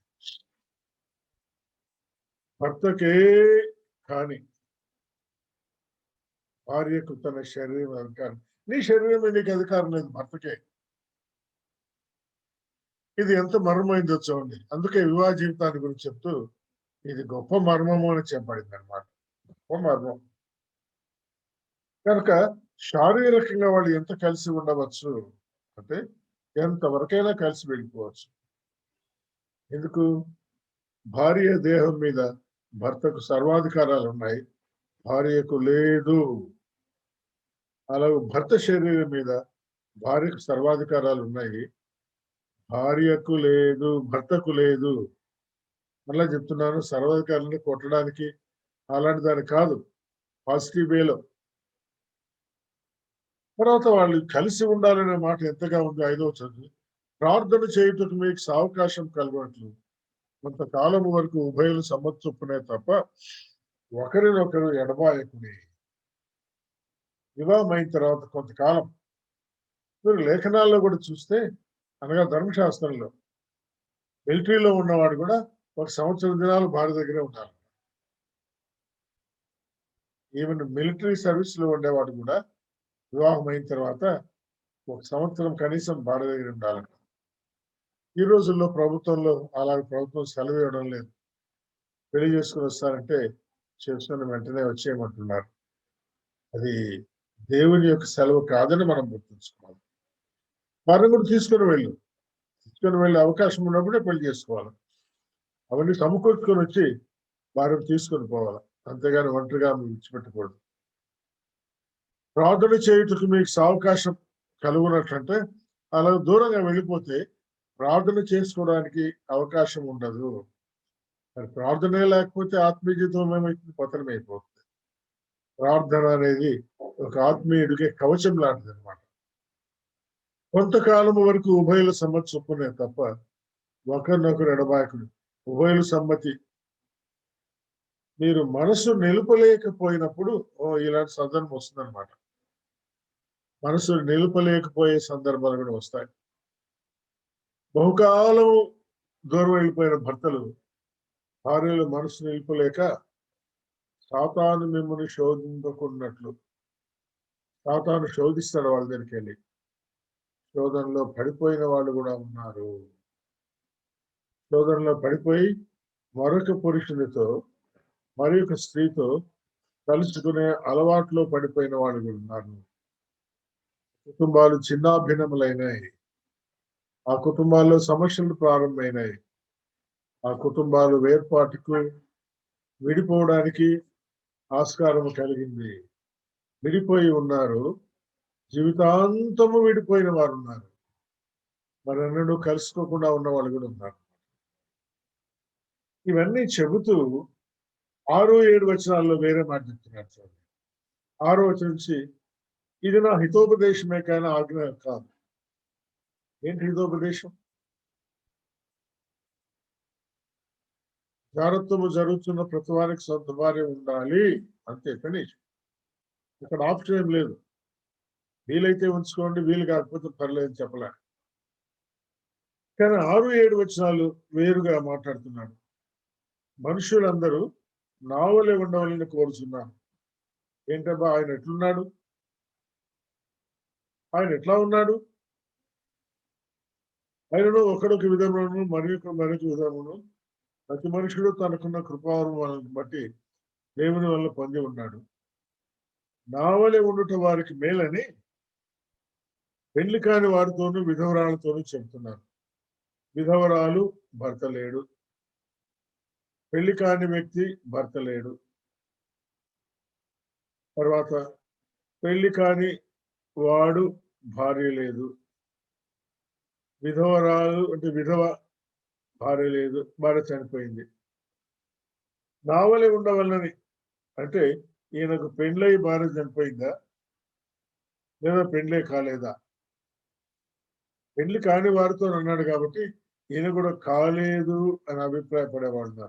భర్తకే కానీ భార్యకు తన శరీరం అధికారం. నీ శరీరం మీద నీకు అధికారం లేదు, భర్తకే. ఇది ఎంత మర్మమైందో చూడండి. అందుకే వివాహ జీవితాన్ని గురించి చెప్తూ ఇది గొప్ప మర్మము అని చెప్పబడింది అనమాట. గొప్ప మర్మం. కనుక శారీరకంగా వాళ్ళు ఎంత కలిసి ఉండవచ్చు అంటే ఎంతవరకైనా కలిసి వెళ్ళిపోవచ్చు. ఎందుకు? భార్య దేహం మీద భర్తకు సర్వాధికారాలు ఉన్నాయి, భార్యకు లేదు. అలాగే భర్త శరీరం మీద భార్యకు సర్వాధికారాలు ఉన్నాయి, భార్యకు లేదు, భర్తకు లేదు. మళ్ళా చెప్తున్నాను, సర్వాధికారాన్ని కొట్టడానికి అలాంటి దాని కాదు, పాజిటివ్ వేలో. తర్వాత వాళ్ళు కలిసి ఉండాలనే మాట ఎంతగా ఉంది 5వ చదువు. ప్రార్థన చేయుటకు మీకు అవకాశం కలగట్లు కొంతకాలం వరకు ఉభయులు సమ్మతి చొప్పునే తప్ప ఒకరినొకరు ఎడబాయకుని. వివాహం అయిన తర్వాత కొంతకాలం, మీరు లేఖనాల్లో కూడా చూస్తే, అనగా ధర్మశాస్త్రంలో మిలిటరీలో ఉన్నవాడు కూడా 1 సంవత్సరం దినాలు భార్య దగ్గరే ఉండాలి. ఈవెన్ మిలిటరీ సర్వీస్ లో ఉండేవాడు కూడా వివాహం అయిన తర్వాత 1 సంవత్సరం కనీసం భార్య దగ్గర ఉండాలంట. ఈ రోజుల్లో ప్రభుత్వంలో అలాగే ప్రభుత్వం సెలవు ఇవ్వడం లేదు. పెళ్లి చేసుకుని వస్తారంటే చేసుకుని వెంటనే వచ్చేయమంటున్నారు. అది దేవుని యొక్క సెలవు కాదని మనం గుర్తుంచుకోవాలి. భార్య కూడా తీసుకుని వెళ్ళే అవకాశం ఉన్నప్పుడే పెళ్లి చేసుకోవాలి. అవన్నీ సమకూర్చుకొని వచ్చి భార్యను తీసుకొని పోవాలి, అంతేగాని ఒంటరిగా విడిచిపెట్టకూడదు. ప్రార్థన చేయుటకు మీకు అవకాశం కలుగునట్లంటే అలా దూరంగా వెళ్ళిపోతే ప్రార్థన చేసుకోవడానికి అవకాశం ఉండదు. మరి ప్రార్థనే లేకపోతే ఆత్మీయ జీవితం ఏమైతుంది? పతనమైపోతుంది. ప్రార్థన అనేది ఒక ఆత్మీయుడికి కవచం లాంటిది అనమాట. కొంతకాలం వరకు ఉభయుల సమ్మతి చొప్పునే తప్ప ఒకరినొకరు ఎడబాయకుడు. ఉభయుల సమ్మతి. మీరు మనసు నిలుపలేకపోయినప్పుడు ఇలాంటి సందర్భం వస్తుందన్నమాట. మనసు నిలుపలేకపోయే సందర్భాలు కూడా వస్తాయి. బహుకాలం దూరం వెళ్ళిపోయిన భర్తలు భార్యలు మనసు నిలుపలేక సాతాను మిమ్మల్ని శోధింపకున్నట్లు, సాతాను శోధిస్తాడు వాళ్ళ దగ్గరికి వెళ్ళి. శోధనలో పడిపోయిన వాళ్ళు కూడా ఉన్నారు. శోధనలో పడిపోయి మరొక పురుషునితో మరి ఒక స్త్రీతో కలుసుకునే అలవాట్లో పడిపోయిన వాళ్ళు కూడా ఉన్నారు. కుటుంబాలు చిన్నాభిన్నములైనాయి. ఆ కుటుంబాల్లో సమస్యలు ప్రారంభమైనాయి. ఆ కుటుంబాలు వేర్పాటుకు విడిపోవడానికి ఆస్కారం కలిగింది. విడిపోయి ఉన్నారు, జీవితాంతము విడిపోయిన వారు ఉన్నారు, మరెన్నడూ కలుసుకోకుండా ఉన్న వాళ్ళు కూడా ఉన్నారు. ఇవన్నీ చెబుతూ 6-7 వచనాల్లో వేరే మాట చెప్తున్నారు. చూడండి, 6వ వచనం నుంచి, ఇది నా హితోపదేశమే కానీ ఆజ్ఞ కాదు. ఏంటి హితోపదేశం? జాగ్రత్తము జరుగుతున్న ప్రతి వారికి సొంత భార్య ఉండాలి, అంతే, ఫినిష్. ఇక్కడ ఆప్షన్ ఏం లేదు. వీలైతే ఉంచుకోండి, వీలు కాకపోతే పర్లేదు చెప్పలే. కానీ 6-7 వచనాలు వేరుగా మాట్లాడుతున్నాడు. మనుషులందరూ నా వలె ఉండవాలని కోరుచున్నాను. ఏంటబ్బా, ఆయన ఎట్లున్నాడు? ఆయన ఎట్లా ఉన్నాడు? ఆయనను ఒకడొక విధములను మరొక విధమును ప్రతి మనుషుడు తనకున్న కృపావరం బట్టి దేవుని వల్ల పొంది ఉన్నాడు. నావలే ఉండుట వారికి మేలని పెళ్లి కాని వారితోనూ విధవరాలతోనూ చెబుతున్నారు. విధవరాలు భర్త లేడు, పెళ్లి కాని వ్యక్తి భర్త లేడు, తర్వాత పెళ్లి కాని వాడు భార్య లేదు, విధవరాలు అంటే విధవ భార్య లేదు, భార్య చనిపోయింది. నావలే ఉండవల్లని అంటే ఈయనకు పెళ్ళై భార్య చనిపోయిందా లేదా పెళ్ళే కాలేదా? పెళ్లి కాని వారితో అన్నాడు కాబట్టి ఈయన కూడా కాలేదు అని అభిప్రాయపడేవాళ్ళు.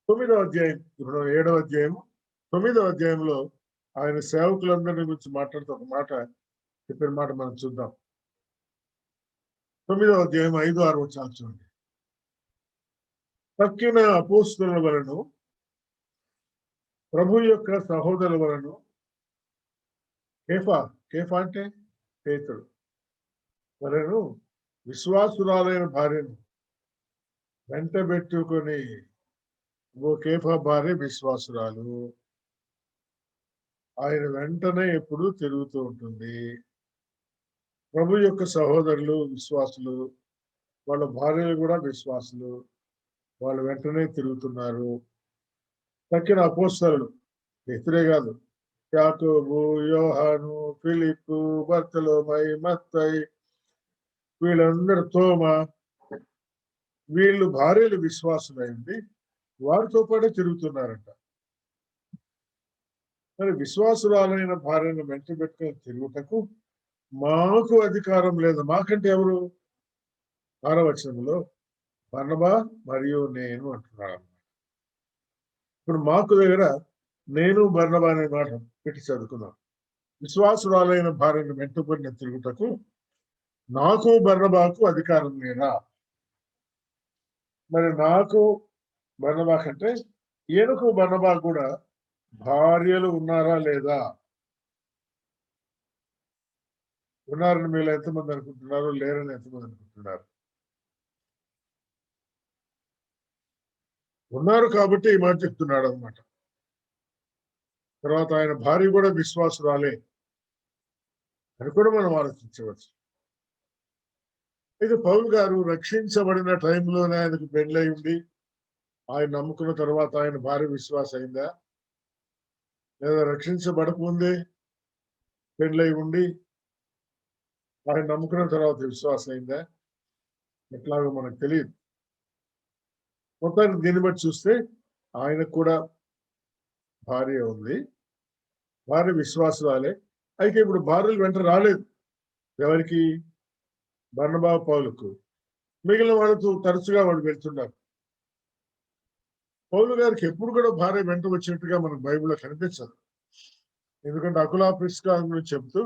9వ అధ్యాయం, ఇప్పుడు 7వ అధ్యాయం, 9వ అధ్యాయంలో ఆయన సేవకులందరినీ గురించి మాట్లాడుతూ ఒక మాట చెప్పిన మాట మనం చూద్దాం. 9వ అధ్యాయం 5, 6 వచనాలు చూడండి. తక్కిన అపోస్తలుల వలన ప్రభు యొక్క సహోదరుల వలన కేఫా అంటే పేతురు వలన విశ్వాసురాలైన భార్యను వెంటబెట్టుకొని, కేఫా భార్య విశ్వాసురాలు, ఆయన వెంటనే ఎప్పుడు తిరుగుతూ ఉంటుంది. ప్రభు యొక్క సహోదరులు విశ్వాసులు, వాళ్ళ భార్యలు కూడా విశ్వాసులు, వాళ్ళు వెంటనే తిరుగుతున్నారు. తక్కిన అపోస్తలులు పేతురే కాదు, యాకోబు, యోహాను, ఫిలిప్పు, బర్తలోమై, మత్తయి, వీళ్ళందరూ, తోమ, వీళ్ళు భార్యలు విశ్వాసులైంది వారితో పాటే తిరుగుతున్నారంట. మరి విశ్వాసురాలైన భార్యను వెంట పెట్టుకుని తిరుగుటకు మాకు అధికారం లేదు. మాకంటే ఎవరు? 6వ వచనంలో బర్నబా మరియు నేను అంటున్నాడు. ఇప్పుడు మాకు దగ్గర నేను బర్నబా అనే మాట పెట్టి చదువుకున్నాం. విశ్వాసురాలైన భార్యను వెంటబడిన తిరుగుటకు నాకు బర్నబాకు అధికారం లేదా? మరి నాకు బర్నబా కంటే ఈయనకు బర్నబా కూడా భార్యలు ఉన్నారా లేదా? ఉన్నారని మీరు ఎంతమంది అనుకుంటున్నారు? లేరని ఎంతమంది అనుకుంటున్నారు? ఉన్నారు కాబట్టి ఈ మాట చెప్తున్నాడు అనమాట. తర్వాత ఆయన భార్య కూడా విశ్వాసురాలే అని కూడా మనం ఆలోచించవచ్చు. అయితే పౌలు గారు రక్షించబడిన టైంలోనే ఆయనకు పెళ్ళై ఉండి ఆయన నమ్ముకున్న తర్వాత ఆయన భార్య విశ్వాస అయిందా, లేదా రక్షించబడకముందే పెళ్ళై ఉండి ఆయన నమ్ముకున్న తర్వాత విశ్వాసం అయిందా? ఎట్లాగో మనకు తెలియదు. మొత్తానికి దీన్ని బట్టి చూస్తే ఆయనకు కూడా భార్య ఉంది, భార్య విశ్వాసురాలే. అయితే ఇప్పుడు భార్యలు వెంట రాలేదు ఎవరికి? బర్నబా, పౌలుకు. మిగిలిన వాళ్ళతో తరచుగా వాళ్ళు వెళ్తున్నారు. పౌలు గారికి ఎప్పుడు కూడా భార్య వెంట వచ్చినట్టుగా మనకు బైబిల్లో కనిపించదు. ఎందుకంటే అకులా ప్రిస్కా గురించి చెప్తూ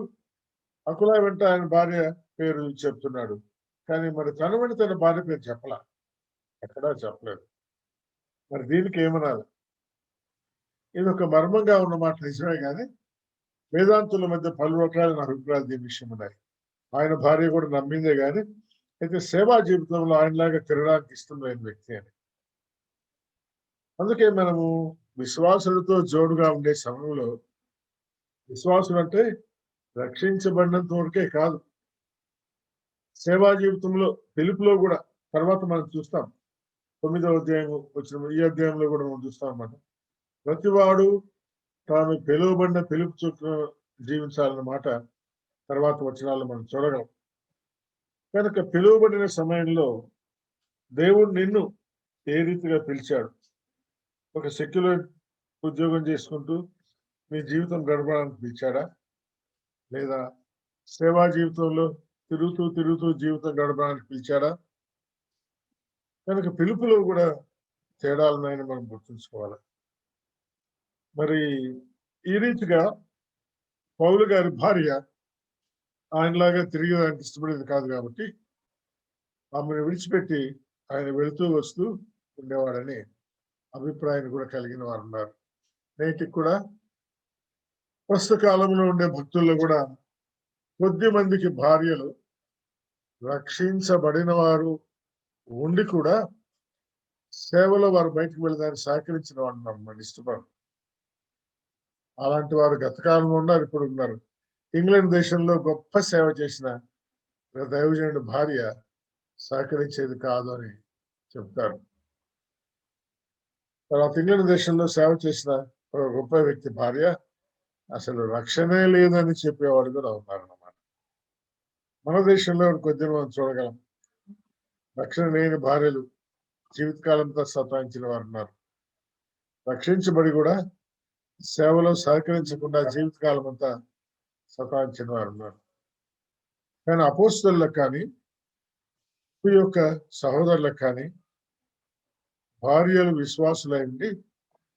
అకులా వెంట ఆయన భార్య పేరు చెప్తున్నాడు, కానీ మరి తన వెంట తన భార్య పేరు చెప్పలా, ఎక్కడా చెప్పలేదు. మరి దీనికి ఏమనాలి? ఇది ఒక మర్మంగా ఉన్న మాట నిజమే, కానీ వేదాంతుల మధ్య పలు రకాలైన అభిప్రాయాలు దీని విషయం ఉన్నాయి. ఆయన భార్య కూడా నమ్మిందే కానీ అయితే సేవా జీవితంలో ఆయనలాగా తిరగడానికి ఇష్టం లేని వ్యక్తి అని. అందుకే మనము విశ్వాసులతో జోడుగా ఉండే సమయంలో, విశ్వాసులు అంటే రక్షించబడినంత వరకే కాదు, సేవా జీవితంలో పిలుపులో కూడా తర్వాత మనం చూస్తాం. 9వ అధ్యాయం వచ్చిన ఈ అధ్యాయంలో కూడా మనం చూస్తాం అన్నమాట. ప్రతివాడు తాను పిలువబడిన పిలుపు చొప్పున జీవించాలన్నమాట తర్వాత వచనాల్లో మనం చూడగలం. కనుక పిలువబడిన సమయంలో దేవుడు నిన్ను ఏ రీతిగా పిలిచాడు? ఒక సెక్యులర్ ఉద్యోగం చేసుకుంటూ మీ జీవితం గడపడానికి పిలిచాడా, లేదా సేవా జీవితంలో తిరుగుతూ జీవితం గడపడానికి పిలిచాడా? కనుక పిలుపులో కూడా తేడాలున్నాయని మనం గుర్తుంచుకోవాలి. మరి ఈ రీతిగా పౌలు గారి భార్య ఆయనలాగా తిరిగేదానికి ఇష్టపడేది కాదు కాబట్టి ఆమెను విడిచిపెట్టి ఆయన వెళుతూ వస్తూ ఉండేవాడని అభిప్రాయాన్ని కూడా కలిగిన వారు ఉన్నారు. నేటికి కూడా ప్రస్తుత కాలంలో ఉండే భక్తుల్లో కూడా కొద్ది మందికి భార్యలు రక్షించబడిన వారు ఉండి కూడా సేవలో వారు బయటకు వెళ్ళడానికి సహకరించిన వాడు నమ్మని ఇష్టపడరు. అలాంటి వారు గత కాలంలో ఉన్నారు, ఇప్పుడు ఉన్నారు. ఇంగ్లాండ్ దేశంలో గొప్ప సేవ చేసిన దైవజనుడి భార్య సహకరించేది కాదు అని చెప్తారు. తర్వాత ఇంగ్లాండ్ దేశంలో సేవ చేసిన ఒక గొప్ప వ్యక్తి భార్య అసలు రక్షణే లేదని చెప్పేవాడు కూడా ఉన్నారన్నమాట. మన దేశంలో కొద్దిగా మనం చూడగలం. రక్షణ లేని భార్యలు జీవితకాలంతో సతాయించిన వారు ఉన్నారు. రక్షించబడి కూడా సేవలో సహకరించకుండా జీవితకాలం అంతా సతాయించిన వారు ఉన్నారు. కానీ అపోస్తలులకు కానీ ఈ యొక్క సహోదరులకు కానీ భార్యలు విశ్వాసులై ఉండి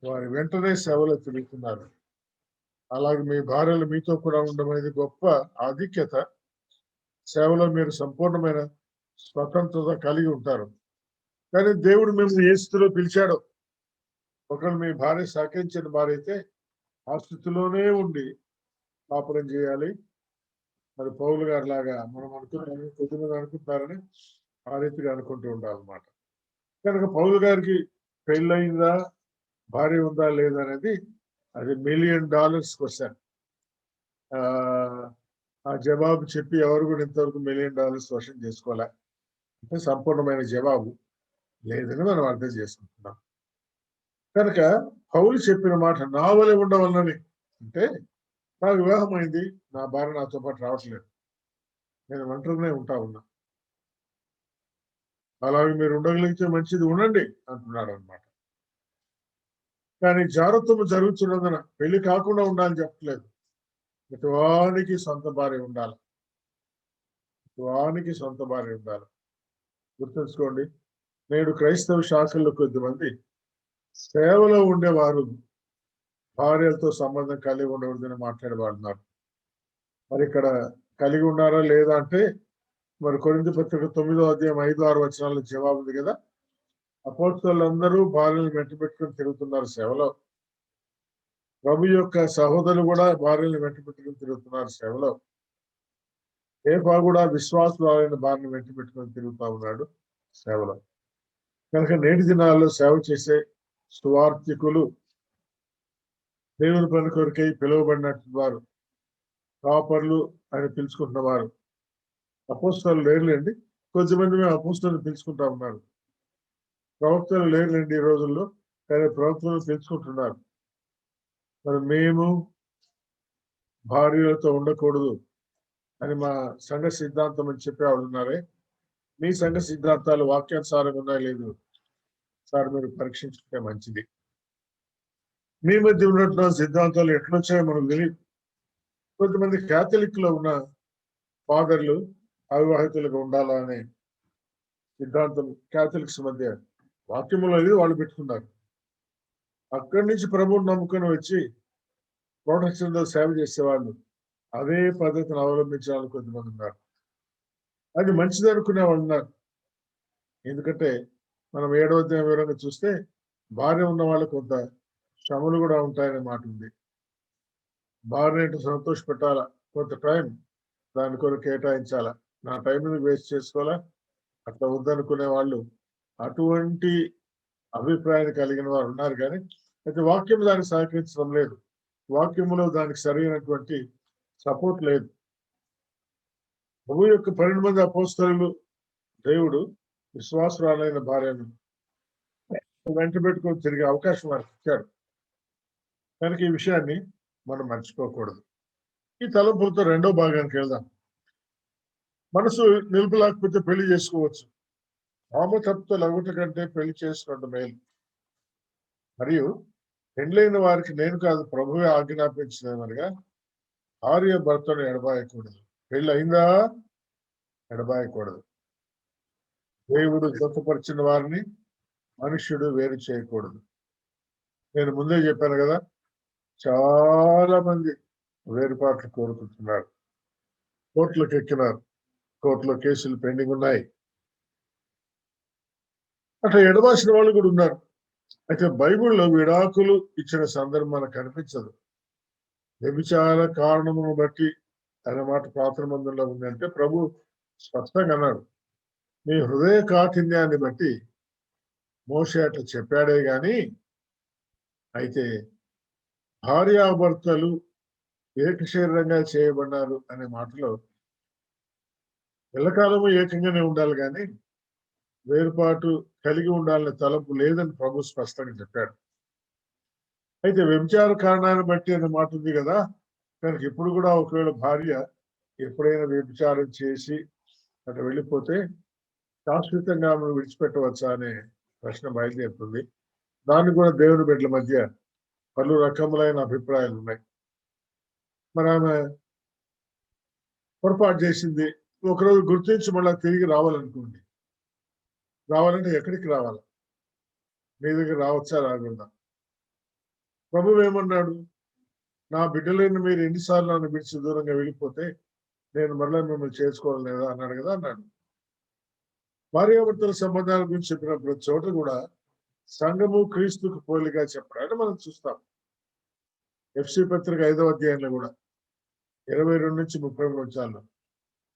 వారి వెంటనే సేవలో తిరుగుతున్నారు. అలాగే మీ భార్యలు మీతో కూడా ఉండడం అనేది గొప్ప ఆధిక్యత. సేవలో మీరు సంపూర్ణమైన స్వతంత్రత కలిగి ఉంటారు. కానీ దేవుడు మిమ్మల్ని ఏ స్థితిలో పిలిచాడో, ఒకవేళ మీ భార్య సహకరించిన భార్య అయితే ఆ స్థితిలోనే ఉండి కాపురం చేయాలి. మరి పౌలు గారి లాగా మనం అనుకున్నారని కొద్దిమంది అనుకుంటున్నారని ఆ రీతిగా అనుకుంటూ ఉండాలన్నమాట. కనుక పౌలు గారికి పెళ్ళయిందా, భార్య ఉందా లేదా అనేది అది $1 మిలియన్ క్వశ్చన్. ఆ జవాబు చెప్పి ఎవరు కూడా ఇంతవరకు $1 మిలియన్ క్వశ్చన్ చేసుకోలే. అంటే సంపూర్ణమైన జవాబు లేదని మనం అర్థం చేసుకుంటున్నాం. కనుక పౌలు చెప్పిన మాట నా వలె ఉండవలనని, అంటే నా వివాహం అయింది, నా భార్య నాతో పాటు రావట్లేదు, నేను ఒంటరిగానే ఉన్నా, అలాగే మీరు ఉండగలిగితే మంచిది, ఉండండి అంటున్నాడు అనమాట. కానీ జాగ్రత్తము జరుగుతున్నందున పెళ్లి కాకుండా ఉండాలని చెప్పట్లేదు. ఇటువానికి సొంత భార్య ఉండాలి, ఇటువానికి సొంత భార్య ఉండాలి. గుర్తుంచుకోండి, నేడు క్రైస్తవ శాఖల్లో కొద్దిమంది సేవలో ఉండేవారు భార్యలతో సంబంధం కలిగి ఉండకూడదని మాట్లాడబడుతున్నారు. మరి ఇక్కడ కలిగి ఉన్నారా లేదా అంటే, మరి కొరింథీ పత్రిక 9వ అధ్యాయం 5-6 వచనాల జవాబు ఉంది కదా. అపోస్తలులందరూ భార్యలు వెంట పెట్టుకుని తిరుగుతున్నారు సేవలో. ప్రభు యొక్క సహోదరులు కూడా భార్యలు వెంట పెట్టుకుని తిరుగుతున్నారు సేవలో. కేఫా కూడా విశ్వాసులైన భార్యను వెంట పెట్టుకుని తిరుగుతా ఉన్నాడు సేవలో. కనుక నేటి దినాల్లో సేవ చేసే సువార్థికులు, దేవుని పని కొరకై పిలువబడినట్టు వారు, కాపర్లు అని పిలుచుకుంటున్న వారు అపోస్తలు లేరులేండి. కొంతమంది మేము అపోస్తలు పిలుచుకుంటా ఉన్నారు. ప్రవక్తలు లేరులేండి ఈ రోజుల్లో, కానీ ప్రవక్తలు పిలుచుకుంటున్నారు. మరి మేము భార్యలతో ఉండకూడదు అని మా సంఘ సిద్ధాంతం అని చెప్పేవాళ్ళు ఉన్నారే. మీ సంఘ సిద్ధాంతాలు వాక్యానుసారంగా ఉన్నాయో లేదు సార్ మీరు పరీక్షించుకుంటే మంచిది. మీ మధ్య ఉన్నటువంటి సిద్ధాంతాలు ఎట్లొచ్చాయో మనకు తెలియదు. కొంతమంది క్యాథలిక్ లో ఉన్న ఫాదర్లు అవివాహితులుగా ఉండాలా అనే సిద్ధాంతం క్యాథలిక్స్ మధ్య వాక్యములు అనేది వాళ్ళు పెట్టుకున్నారు. అక్కడి నుంచి ప్రభువుని నమ్ముకొని వచ్చి ప్రొటెక్షన్ లో సేవ చేసేవాళ్ళు అదే పద్ధతిని అవలంబించాలని కొంతమంది ఉన్నారు. అది మంచిది అనుకునే వాళ్ళు ఉన్నారు. ఎందుకంటే మనం 7వ అధ్యాయం వివరంగా చూస్తే భార్య ఉన్న వాళ్ళకు కొంత శ్రమలు కూడా ఉంటాయనే మాట ఉంది. భార్యను సంతోష పెట్టాలా, కొంత టైం దాని కొరకు కేటాయించాలా, నా టైం వేస్ట్ చేసుకోవాలా, అట్లా వద్దనుకునే వాళ్ళు అటువంటి అభిప్రాయాన్ని కలిగిన వారు ఉన్నారు. కానీ అయితే వాక్యం దానికి సహకరించడం లేదు, వాక్యంలో దానికి సరైనటువంటి సపోర్ట్ లేదు. ప్రభు యొక్క 12 మంది అపోస్తలులు దేవుడు విశ్వాసురాలైన భార్యను వెంట పెట్టుకొని తిరిగే అవకాశం వారికి ఇచ్చాడు. కనుక ఈ విషయాన్ని మనం మర్చిపోకూడదు. ఈ తలంపులతో రెండో భాగానికి వెళ్దాం. మనసు నిలుపులేకపోతే పెళ్లి చేసుకోవచ్చు. ఆమతత్వ లగుట కంటే పెళ్లి చేసుకోవడం మేలు. మరియు పెండ్లైన వారికి నేను కాదు ప్రభువే ఆజ్ఞాపించినమనగా భార్య భర్తను ఎడబాయకూడదు. పెళ్లి అయిందా ఎడబాయకూడదు. దేవుడు జతపరిచిన వారిని మనుష్యుడు వేరు చేయకూడదు. నేను ముందే చెప్పాను కదా, చాలా మంది వేరుపాట్లు కోరుకుంటున్నారు, కోర్టులకు ఎక్కినారు, కోర్టులో కేసులు పెండింగ్ ఉన్నాయి. అట్లా ఎడబాసిన వాళ్ళు కూడా ఉన్నారు. అయితే బైబిల్లో విడాకులు ఇచ్చిన సందర్భం మనకు కనిపించదు. వ్యభిచార కారణమును బట్టి అనే మాట ప్రార్థన మందిరంలో ఉంది. అంటే ప్రభు స్పష్టంగా అన్నాడు, మీ హృదయ కాఠిన్యాన్ని బట్టి మోషే అట్లా చెప్పాడే గాని అయితే భార్యాభర్తలు ఏక శరీరంగా చేయబడినారు అనే మాటలో ఎల్లకాలము ఏకంగానే ఉండాలి కానీ వేరుపాటు కలిగి ఉండాలనే తలంపు లేదని ప్రభు స్పష్టంగా చెప్పాడు. అయితే వ్యభిచార కారణాన్ని బట్టి అనే మాట ఉంది కదా, కనుక ఇప్పుడు కూడా ఒకవేళ భార్య ఎప్పుడైనా వ్యభిచారం చేసి అటు వెళ్ళిపోతే శాశ్వతంగా ఆమెను విడిచిపెట్టవచ్చా అనే ప్రశ్న బయలుదేరుతుంది. దాన్ని కూడా దేవుని బిడ్డల మధ్య పలు రకములైన అభిప్రాయాలు ఉన్నాయి. మరి ఆమె పొరపాటు చేసింది, ఒకరోజు గుర్తించి మళ్ళీ తిరిగి రావాలనుకోండి. రావాలంటే ఎక్కడికి రావాలి? నీ దగ్గర రావచ్చా రాకుండా? ప్రభువు ఏమన్నాడు? నా బిడ్డలైన మీరు ఎన్నిసార్లు నన్ను విడిచి దూరంగా వెళ్ళిపోతే నేను మళ్ళీ మిమ్మల్ని చేసుకోవాలి లేదా అన్నాడు కదా అన్నాడు. భార్యాభర్తల సంబంధాల గురించి చెప్పిన ప్రతి చోట కూడా సంఘము క్రీస్తుకు పోలిగా చెప్పడాన్ని మనం చూస్తాం. ఎఫ్సి పత్రిక 5వ అధ్యాయంలో కూడా 22 నుంచి 33 వచ్చాను.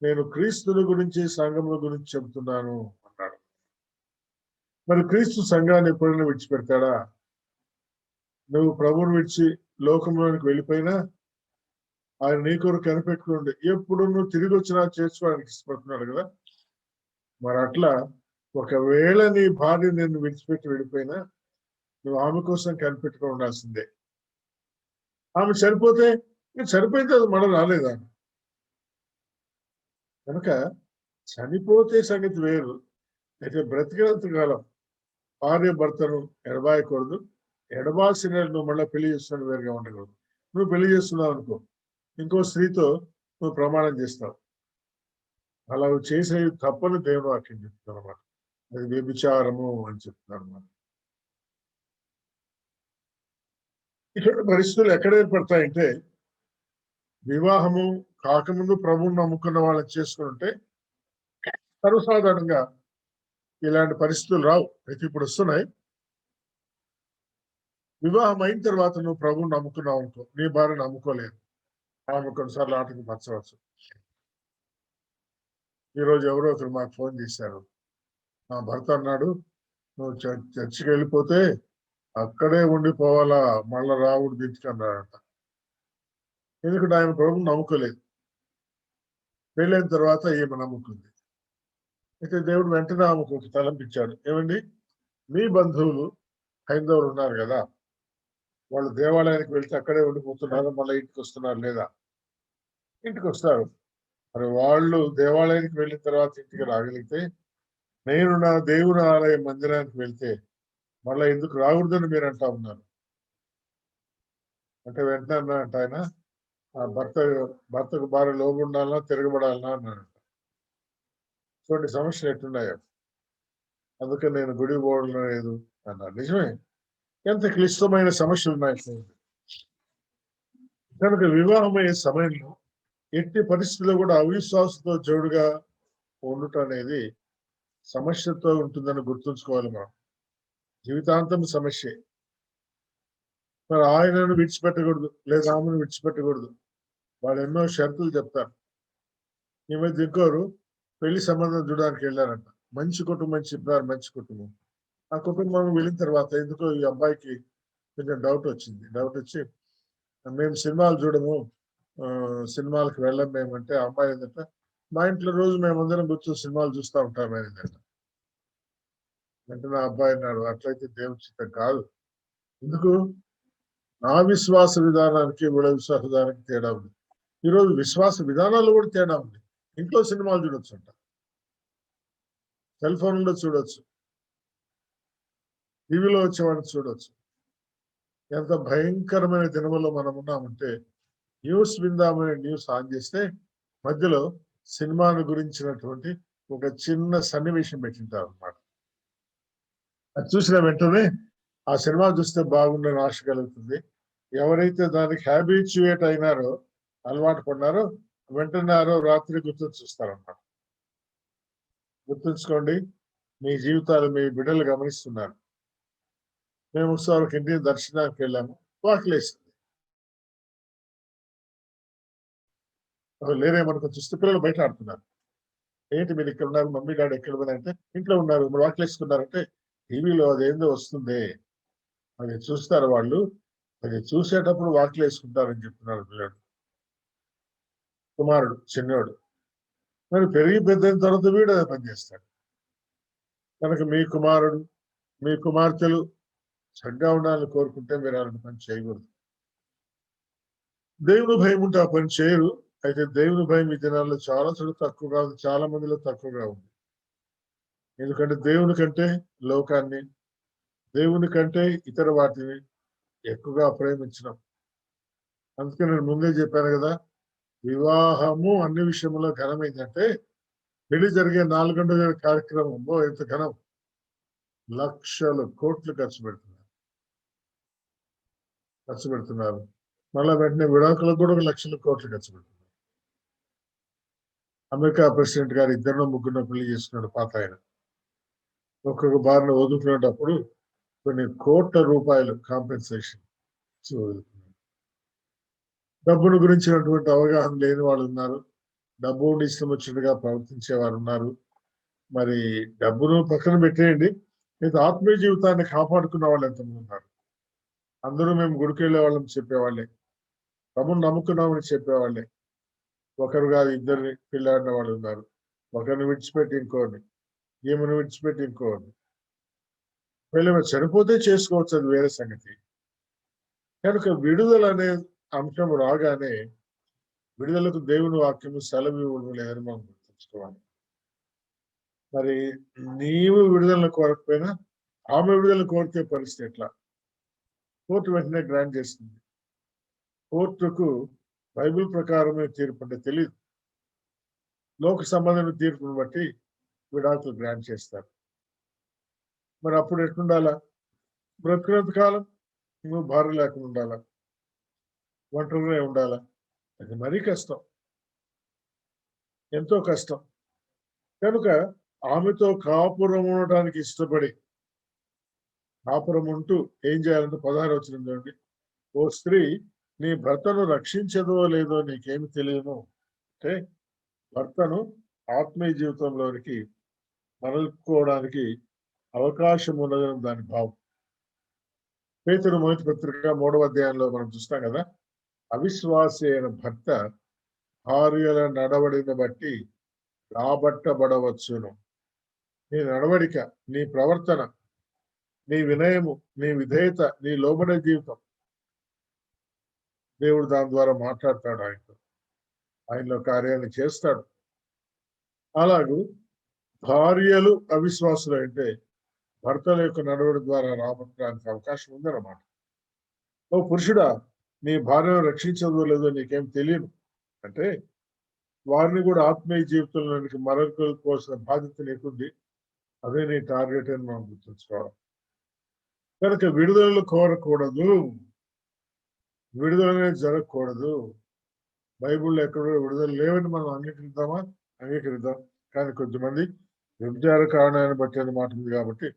నేను క్రీస్తుల గురించి సంఘముల గురించి చెబుతున్నాను అన్నాడు. మరి క్రీస్తు సంఘాన్ని ఎప్పుడైనా విడిచిపెడతాడా? నువ్వు ప్రభువును విడిచి లోకంలోనికి వెళ్ళిపోయినా ఆయన నీ కొరకు కనిపెట్టుకోండి, ఎప్పుడు నువ్వు తిరిగి వచ్చినా చేసుకోవడానికి ఇష్టపడుతున్నాడు కదా. మరి అట్లా ఒకవేళ నీ భార్య నిన్ను విడిచిపెట్టి వెళ్ళిపోయినా నువ్వు ఆమె కోసం కనిపెట్టుకుని ఉండాల్సిందే. ఆమె చనిపోతే చనిపోయితే అది మనం రాలేదా? కనుక చనిపోతే సంగతి వేరు. అయితే బ్రతికినంత కాలం భార్య భర్తను ఎడబాయకూడదు. ఎడబాల్సిన నువ్వు మళ్ళీ పెళ్లి చేస్తున్నాడు వేరుగా ఉండకూడదు. నువ్వు పెళ్లి చేస్తున్నావు అనుకో, ఇంకో స్త్రీతో నువ్వు ప్రమాణం చేస్తావు. అలా చేసే తప్పని దేవుని వాక్యం చెప్తాను అన్నమాట. అది వ్యభిచారము అని చెప్తున్నారు అన్నమాట. ఇక్కడ పరిస్థితులు ఎక్కడ ఏర్పడతాయంటే, వివాహము కాకముందు ప్రభువుని నమ్ముకున్న వాళ్ళని చేసుకుంటే సర్వసాధారణంగా ఇలాంటి పరిస్థితులు రావు. అయితే ఇప్పుడు వస్తున్నాయి. వివాహం అయిన తర్వాత నువ్వు ప్రభువుని నమ్ముకున్నావు అనుకో, నీ భార్య నమ్ముకోలేదు. ఆమె కొన్నిసార్లు ఆటకు పరచవచ్చు. ఈరోజు ఎవరో ఒకరు మాకు ఫోన్ చేశారు. మా భర్త అన్నాడు, నువ్వు చర్చికి వెళ్ళిపోతే అక్కడే ఉండిపోవాలా, మళ్ళా రావుడు ఇంటికి అన్నాడట. ఎందుకంటే ఆయన ప్రభువుని నమ్ముకోలేదు. పెళ్ళైన తర్వాత ఈమె నమ్ముకుంది. అయితే దేవుడు వెంటనే ఆమెకు ఒక తలంపించాడు. ఏమండి, మీ బంధువులు హైందవులు ఉన్నారు కదా, వాళ్ళు దేవాలయానికి వెళ్తే అక్కడే ఉండిపోతున్నారు, మళ్ళీ ఇంటికి వస్తున్నారు లేదా? ఇంటికి వస్తారు. మరి వాళ్ళు దేవాలయానికి వెళ్ళిన తర్వాత ఇంటికి రాగలిగితే, నేను నా దేవుని ఆలయ మందిరానికి వెళ్తే మళ్ళీ ఎందుకు రాకూడదని మీరు అంటా ఉన్నారు అంటే వెంటనే అన్నాడంట ఆయన, ఆ భర్తకు భార్య లోబుండాలన్నా తిరగబడాలన్నా అన్నాడు. చూడండి సమస్యలు ఎట్టున్నాయో. అందుకే నేను గుడి పోవడం లేదు అన్నాడు. నిజమే, ఎంత క్లిష్టమైన సమస్యలు ఉన్నాయి. కనుక వివాహం అయ్యే సమయంలో ఎట్టి పరిస్థితుల్లో కూడా అవిశ్వాసంతో జోడుగా ఉండటం అనేది సమస్యతో ఉంటుందని గుర్తుంచుకోవాలి మనం. జీవితాంతం సమస్యే. మరి ఆయనను విడిచిపెట్టకూడదు, లేదా ఆమెను విడిచిపెట్టకూడదు. వాళ్ళు ఎన్నో షరతులు చెప్తారు. ఈ మధ్య ఇంకోరు పెళ్లి సంబంధం చూడడానికి వెళ్ళారంట. మంచి కుటుంబం చెప్పారు, మంచి కుటుంబం. ఆ కుటుంబం వెళ్ళిన తర్వాత ఎందుకో ఈ అబ్బాయికి కొంచెం డౌట్ వచ్చి మేము సినిమాలు చూడము, సినిమాలకు వెళ్ళం మేమంటే, ఆ అమ్మాయి ఏంటంటే మా ఇంట్లో రోజు మేమందరం కూర్చొని సినిమాలు చూస్తూ ఉంటాం ఏంటంటే. వెంటనే ఆ అబ్బాయి అన్నాడు, అట్లయితే దేవుని చిత్తం కాదు. ఎందుకు? నా విశ్వాస విధానానికి వీళ్ళ విశ్వాస విధానానికి తేడా ఉంది. ఈరోజు విశ్వాస విధానాలు కూడా తేడా ఉంది. ఇంట్లో సినిమాలు చూడొచ్చు అంట, సెల్ ఫోన్లో చూడొచ్చు, టీవీలో వచ్చేవాడిని చూడొచ్చు. ఎంత భయంకరమైన దినములో మనం ఉన్నామంటే, న్యూస్ విందామనే న్యూస్ ఆన్ చేస్తే మధ్యలో సినిమాను గురించినటువంటి ఒక చిన్న సన్నివేశం పెట్టింటారు అన్నమాట. అది చూసిన వెంటనే ఆ సినిమా చూస్తే బాగుండని ఆశ కలుగుతుంది. ఎవరైతే దానికి హ్యాబిచ్యుయేట్ అయినారో, అలవాటు పడినారో, వెంటనే రాత్రి గుర్తు చూస్తారన్నమాట. గుర్తుంచుకోండి, మీ జీవితాలు మీ బిడ్డలు గమనిస్తున్నారు. మేము ఒకసారి ఇంటికి దర్శనానికి వెళ్ళాము, వాకిలేసింది. లేరేమనుకో చూస్తే పిల్లలు బయట ఆడుతున్నారు. ఏంటి మీరు ఇక్కడ ఉన్నారు, మమ్మీ డాడీ ఎక్కడ ఉన్నారంటే ఇంట్లో ఉన్నారు. మరి వాకిలేసుకున్నారంటే టీవీలో అదేందో వస్తుంది, అది చూస్తారు వాళ్ళు. అది చూసేటప్పుడు వాకిలు వేసుకుంటారని చెప్తున్నాడు పిల్లాడు, కుమారుడు చిన్నోడు. మరి పెరిగి పెద్దయిన తర్వాత వీడు అదే పని చేస్తాడు. కనుక మీ కుమారుడు, మీ కుమార్తెలు చక్కగా ఉండాలని కోరుకుంటే మీరు అలాంటి పని చేయకూడదు. దేవుని భయం ఉంటే ఆ పని చేయరు. అయితే దేవుని భయం ఈ దినాల్లో చాలా చోట్ల తక్కువగా ఉంది, చాలా మందిలో తక్కువగా ఉంది. ఎందుకంటే దేవుని కంటే లోకాన్ని, దేవుని కంటే ఇతర వాటిని ఎక్కువగా ప్రేమించడం. అందుకే నేను ముందే చెప్పాను కదా, వివాహము అన్ని విషయంలో ఘనమైందంటే పెళ్లి జరిగే 4 గంటల కార్యక్రమం ఎంత ఘనం, లక్షలు కోట్లు ఖర్చు పెడుతున్నారు. మళ్ళా వెంటనే విడాకులకు కూడా 1 లక్షల కోట్లు ఖర్చు పెడుతున్నారు. అమెరికా ప్రెసిడెంట్ గారు 2 ముగ్గురు పెళ్లి చేసుకున్నాడు పాత ఆయన. ఒక్కొక్క బారిన వదులుకునేటప్పుడు కొన్ని కోట్ల రూపాయలు కాంపెన్సేషన్ డబ్బును గురించినటువంటి అవగాహన లేని వాళ్ళు ఉన్నారు. డబ్బు ఉండి ఇష్టం వచ్చినట్టుగా ప్రవర్తించే వారు ఉన్నారు. మరి డబ్బును పక్కన పెట్టేయండి, లేదా ఆత్మీయ జీవితాన్ని కాపాడుకున్న వాళ్ళు ఎంతమంది ఉన్నారు. అందరూ మేము గుడికి వెళ్ళే వాళ్ళని చెప్పేవాళ్ళే, ప్రభుని నమ్ముకున్నామని చెప్పేవాళ్ళే. ఒకరు కాదు, ఇద్దరిని పెళ్ళాడిన వాళ్ళు ఉన్నారు. ఒకరిని విడిచిపెట్టి ఇంకోరిని, ఈమెను విడిచిపెట్టి ఇంకోరిని. వీళ్ళు చనిపోతే చేసుకోవచ్చు, అది వేరే సంగతి. కనుక విడుదల అనే అంశం రాగానే విడుదలకు దేవుని వాక్యము సెలవు ఇవ్వడం లేదని మనం గుర్తుంచుకోవాలి. మరి నీవు విడుదలను కోరకపోయినా ఆమె విడుదల కోరితే పరిస్థితి ఎట్లా? కోర్టు వెంటనే గ్రాంట్ చేస్తుంది. కోర్టుకు బైబిల్ ప్రకారమే తీర్పు అంటే తెలియదు, లోక సంబంధమైన తీర్పును బట్టి విడాకులు గ్రాంట్ చేస్తారు. మరి అప్పుడు ఎట్లుండాలా? బ్రతికినంత కాలం నువ్వు భార్య లేకుండా ఉండాలా, ఒంటరిగా ఉండాలా? అది మరీ కష్టం, ఎంతో కష్టం. కనుక ఆమెతో కాపురం ఉండడానికి ఇష్టపడి కాపురం ఉంటూ ఏం చేయాలంటే 16 వచనం చూడండి. ఓ స్త్రీ నీ భర్తను రక్షించదో లేదో నీకేమి తెలియను అంటే, భర్తను ఆత్మీయ జీవితంలోనికి మరలుకోవడానికి అవకాశం ఉన్నదని దాని భావం. పేతురు మొదటి పత్రిక 3వ అధ్యాయంలో మనం చూస్తాం కదా, అవిశ్వాసి అయిన భర్త భార్యల నడవడిని బట్టి రాబట్టబడవచ్చును. నీ నడవడిక, నీ ప్రవర్తన, నీ వినయము, నీ విధేయత, నీ లోబడే జీవితం, దేవుడు దాని ద్వారా మాట్లాడతాడు. ఆయనలో కార్యాన్ని చేస్తాడు. అలాగూ భార్యలు అవిశ్వాసులు అంటే భర్తల యొక్క నడవడి ద్వారా రాబట్టడానికి అవకాశం ఉందన్నమాట. ఓ పురుషుడా, నీ భార్యను రక్షించదో లేదో నీకేం తెలియదు అంటే, వారిని కూడా ఆత్మీయ జీవితంలోనికి మరొకరికోవాల్సిన బాధ్యత నీకుంది. అదే నీ టార్గెట్ అని మనం గుర్తుంచుకోవాలి. కనుక విడుదలలు కోరకూడదు, విడుదలనే జరగకూడదు. బైబిల్లో ఎక్కడో విడుదల లేవని మనం అంగీకరిద్దాం. కానీ కొంతమంది వ్యభిచార కారణాన్ని బట్టి అని మాట ఉంది కాబట్టి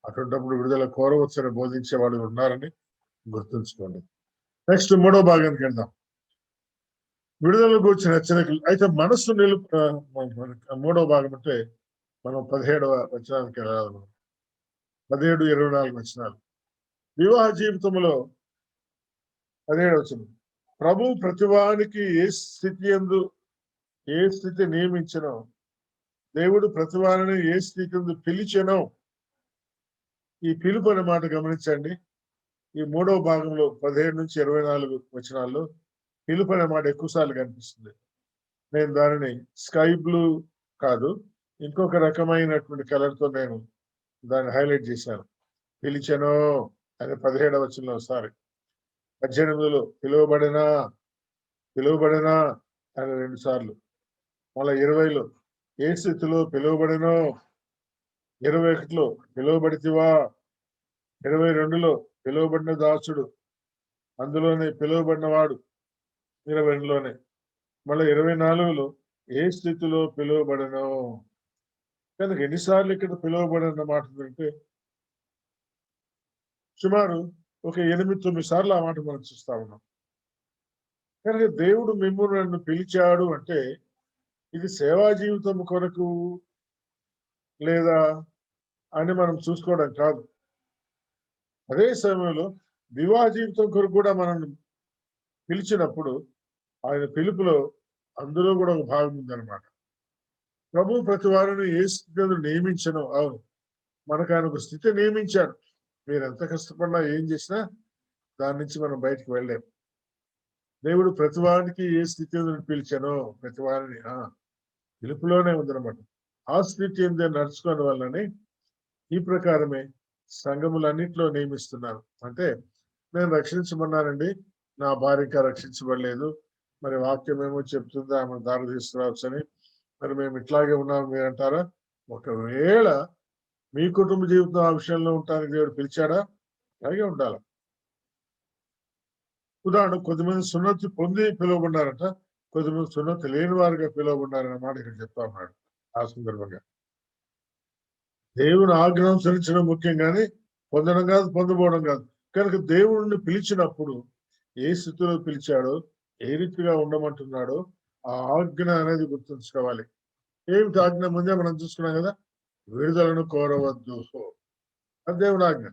అటువంటిప్పుడు విడుదల కోరవచ్చని బోధించే వాళ్ళు ఉన్నారని గుర్తుంచుకోండి. నెక్స్ట్ 3వ భాగానికి వెళ్దాం. విడుదల గురించిన హెచ్చరికలు. అయితే మనస్సు 3వ భాగం అంటే మనం 17వ వచనానికి వెళ్ళాలి. 17, 24 వచనాలు. వివాహ జీవితంలో 17వ వచనం. ప్రభు ప్రతివానికి ఏ స్థితి నియమించనో, దేవుడు ప్రతివారిని ఏ స్థితి యందు పిలిచెనో. ఈ పిలుపు అనే మాట గమనించండి. ఈ 3వ భాగంలో 17 నుంచి 24 వచనాల్లో పిలుపు అనే మాట ఎక్కువసార్లు కనిపిస్తుంది. నేను దానిని స్కై బ్లూ కాదు, ఇంకొక రకమైనటువంటి కలర్తో నేను దాన్ని హైలైట్ చేశాను. పిలిచెనో అని 17వ వచనంలో ఒకసారి, 18లో పిలువబడినా అని 2 సార్లు, మళ్ళీ 20లో ఏ స్థితిలో పిలువబడినో, 21లో పిలువబడితివా, 22లో పిలువబడిన దాసుడు, అందులోనే పిలువబడిన వాడు 22లోనే, మళ్ళీ 24లో ఏ స్థితిలో పిలువబడినో. కనుక ఎన్నిసార్లు ఇక్కడ పిలువబడిన మాట అంటే సుమారు ఒక 8-9 సార్లు ఆ మాట మనం చూస్తా ఉన్నాం. కనుక దేవుడు మిమ్మల్ని నన్ను పిలిచాడు అంటే ఇది సేవా జీవితం కొరకు లేదా అని మనం చూసుకోవడం కాదు. అదే సమయంలో వివాహ జీవితం కొరకు కూడా మనం పిలిచినప్పుడు ఆయన పిలుపులో అందులో కూడా ఒక భాగం ఉందన్నమాట. ప్రభు ప్రతి వారిని ఏ స్థితిలో నియమించను. అవును, మనకు ఆయన ఒక స్థితి నియమించాడు. మీరు ఎంత కష్టపడినా ఏం చేసినా దాని నుంచి మనం బయటకు వెళ్ళలేము. దేవుడు ప్రతి వారికి ఏ స్థితిలో పిలిచానో ప్రతి వారిని పిలుపులోనే ఉందన్నమాట. ఆ స్థితి ఏందో నడుచుకోని వల్లనే ఈ ప్రకారమే సంఘములన్నింటిలో నియమిస్తున్నారు. అంటే నేను రక్షించమన్నానండి, నా భార్య ఇంకా రక్షించబడలేదు, మరి వాక్యం ఏమో చెప్తుందా ఆమె దారి తీసుకురావచ్చు అని, మరి మేము ఇట్లాగే ఉన్నాము మీరు అంటారా? ఒకవేళ మీ కుటుంబ జీవితం ఆ విషయంలో ఉండటానికి దేవుడు పిలిచాడా? అలాగే ఉండాలి. ఉదాహరణ కొద్దిమంది సున్నతి పొంది పిలువబడ్డారట, కొద్దిమంది సున్నతి లేని వారిగా పిలువబడ్డారన్న మాట ఇక్కడ చెప్తా ఉన్నాడు. ఆ సందర్భంగా దేవుని ఆజ్ఞ అనుసరించడం ముఖ్యం, కానీ పొందడం కాదు, పొందబోవడం కాదు. కనుక దేవుడిని పిలిచినప్పుడు ఏ స్థితిలో పిలిచాడో, ఏ రీతిగా ఉండమంటున్నాడో ఆ ఆజ్ఞ అనేది గుర్తుంచుకోవాలి. ఏమిటి ఆజ్ఞ? ముందే మనం చూసుకున్నాం కదా, విడుదలను కోరవద్దు. అది దేవుని ఆజ్ఞ.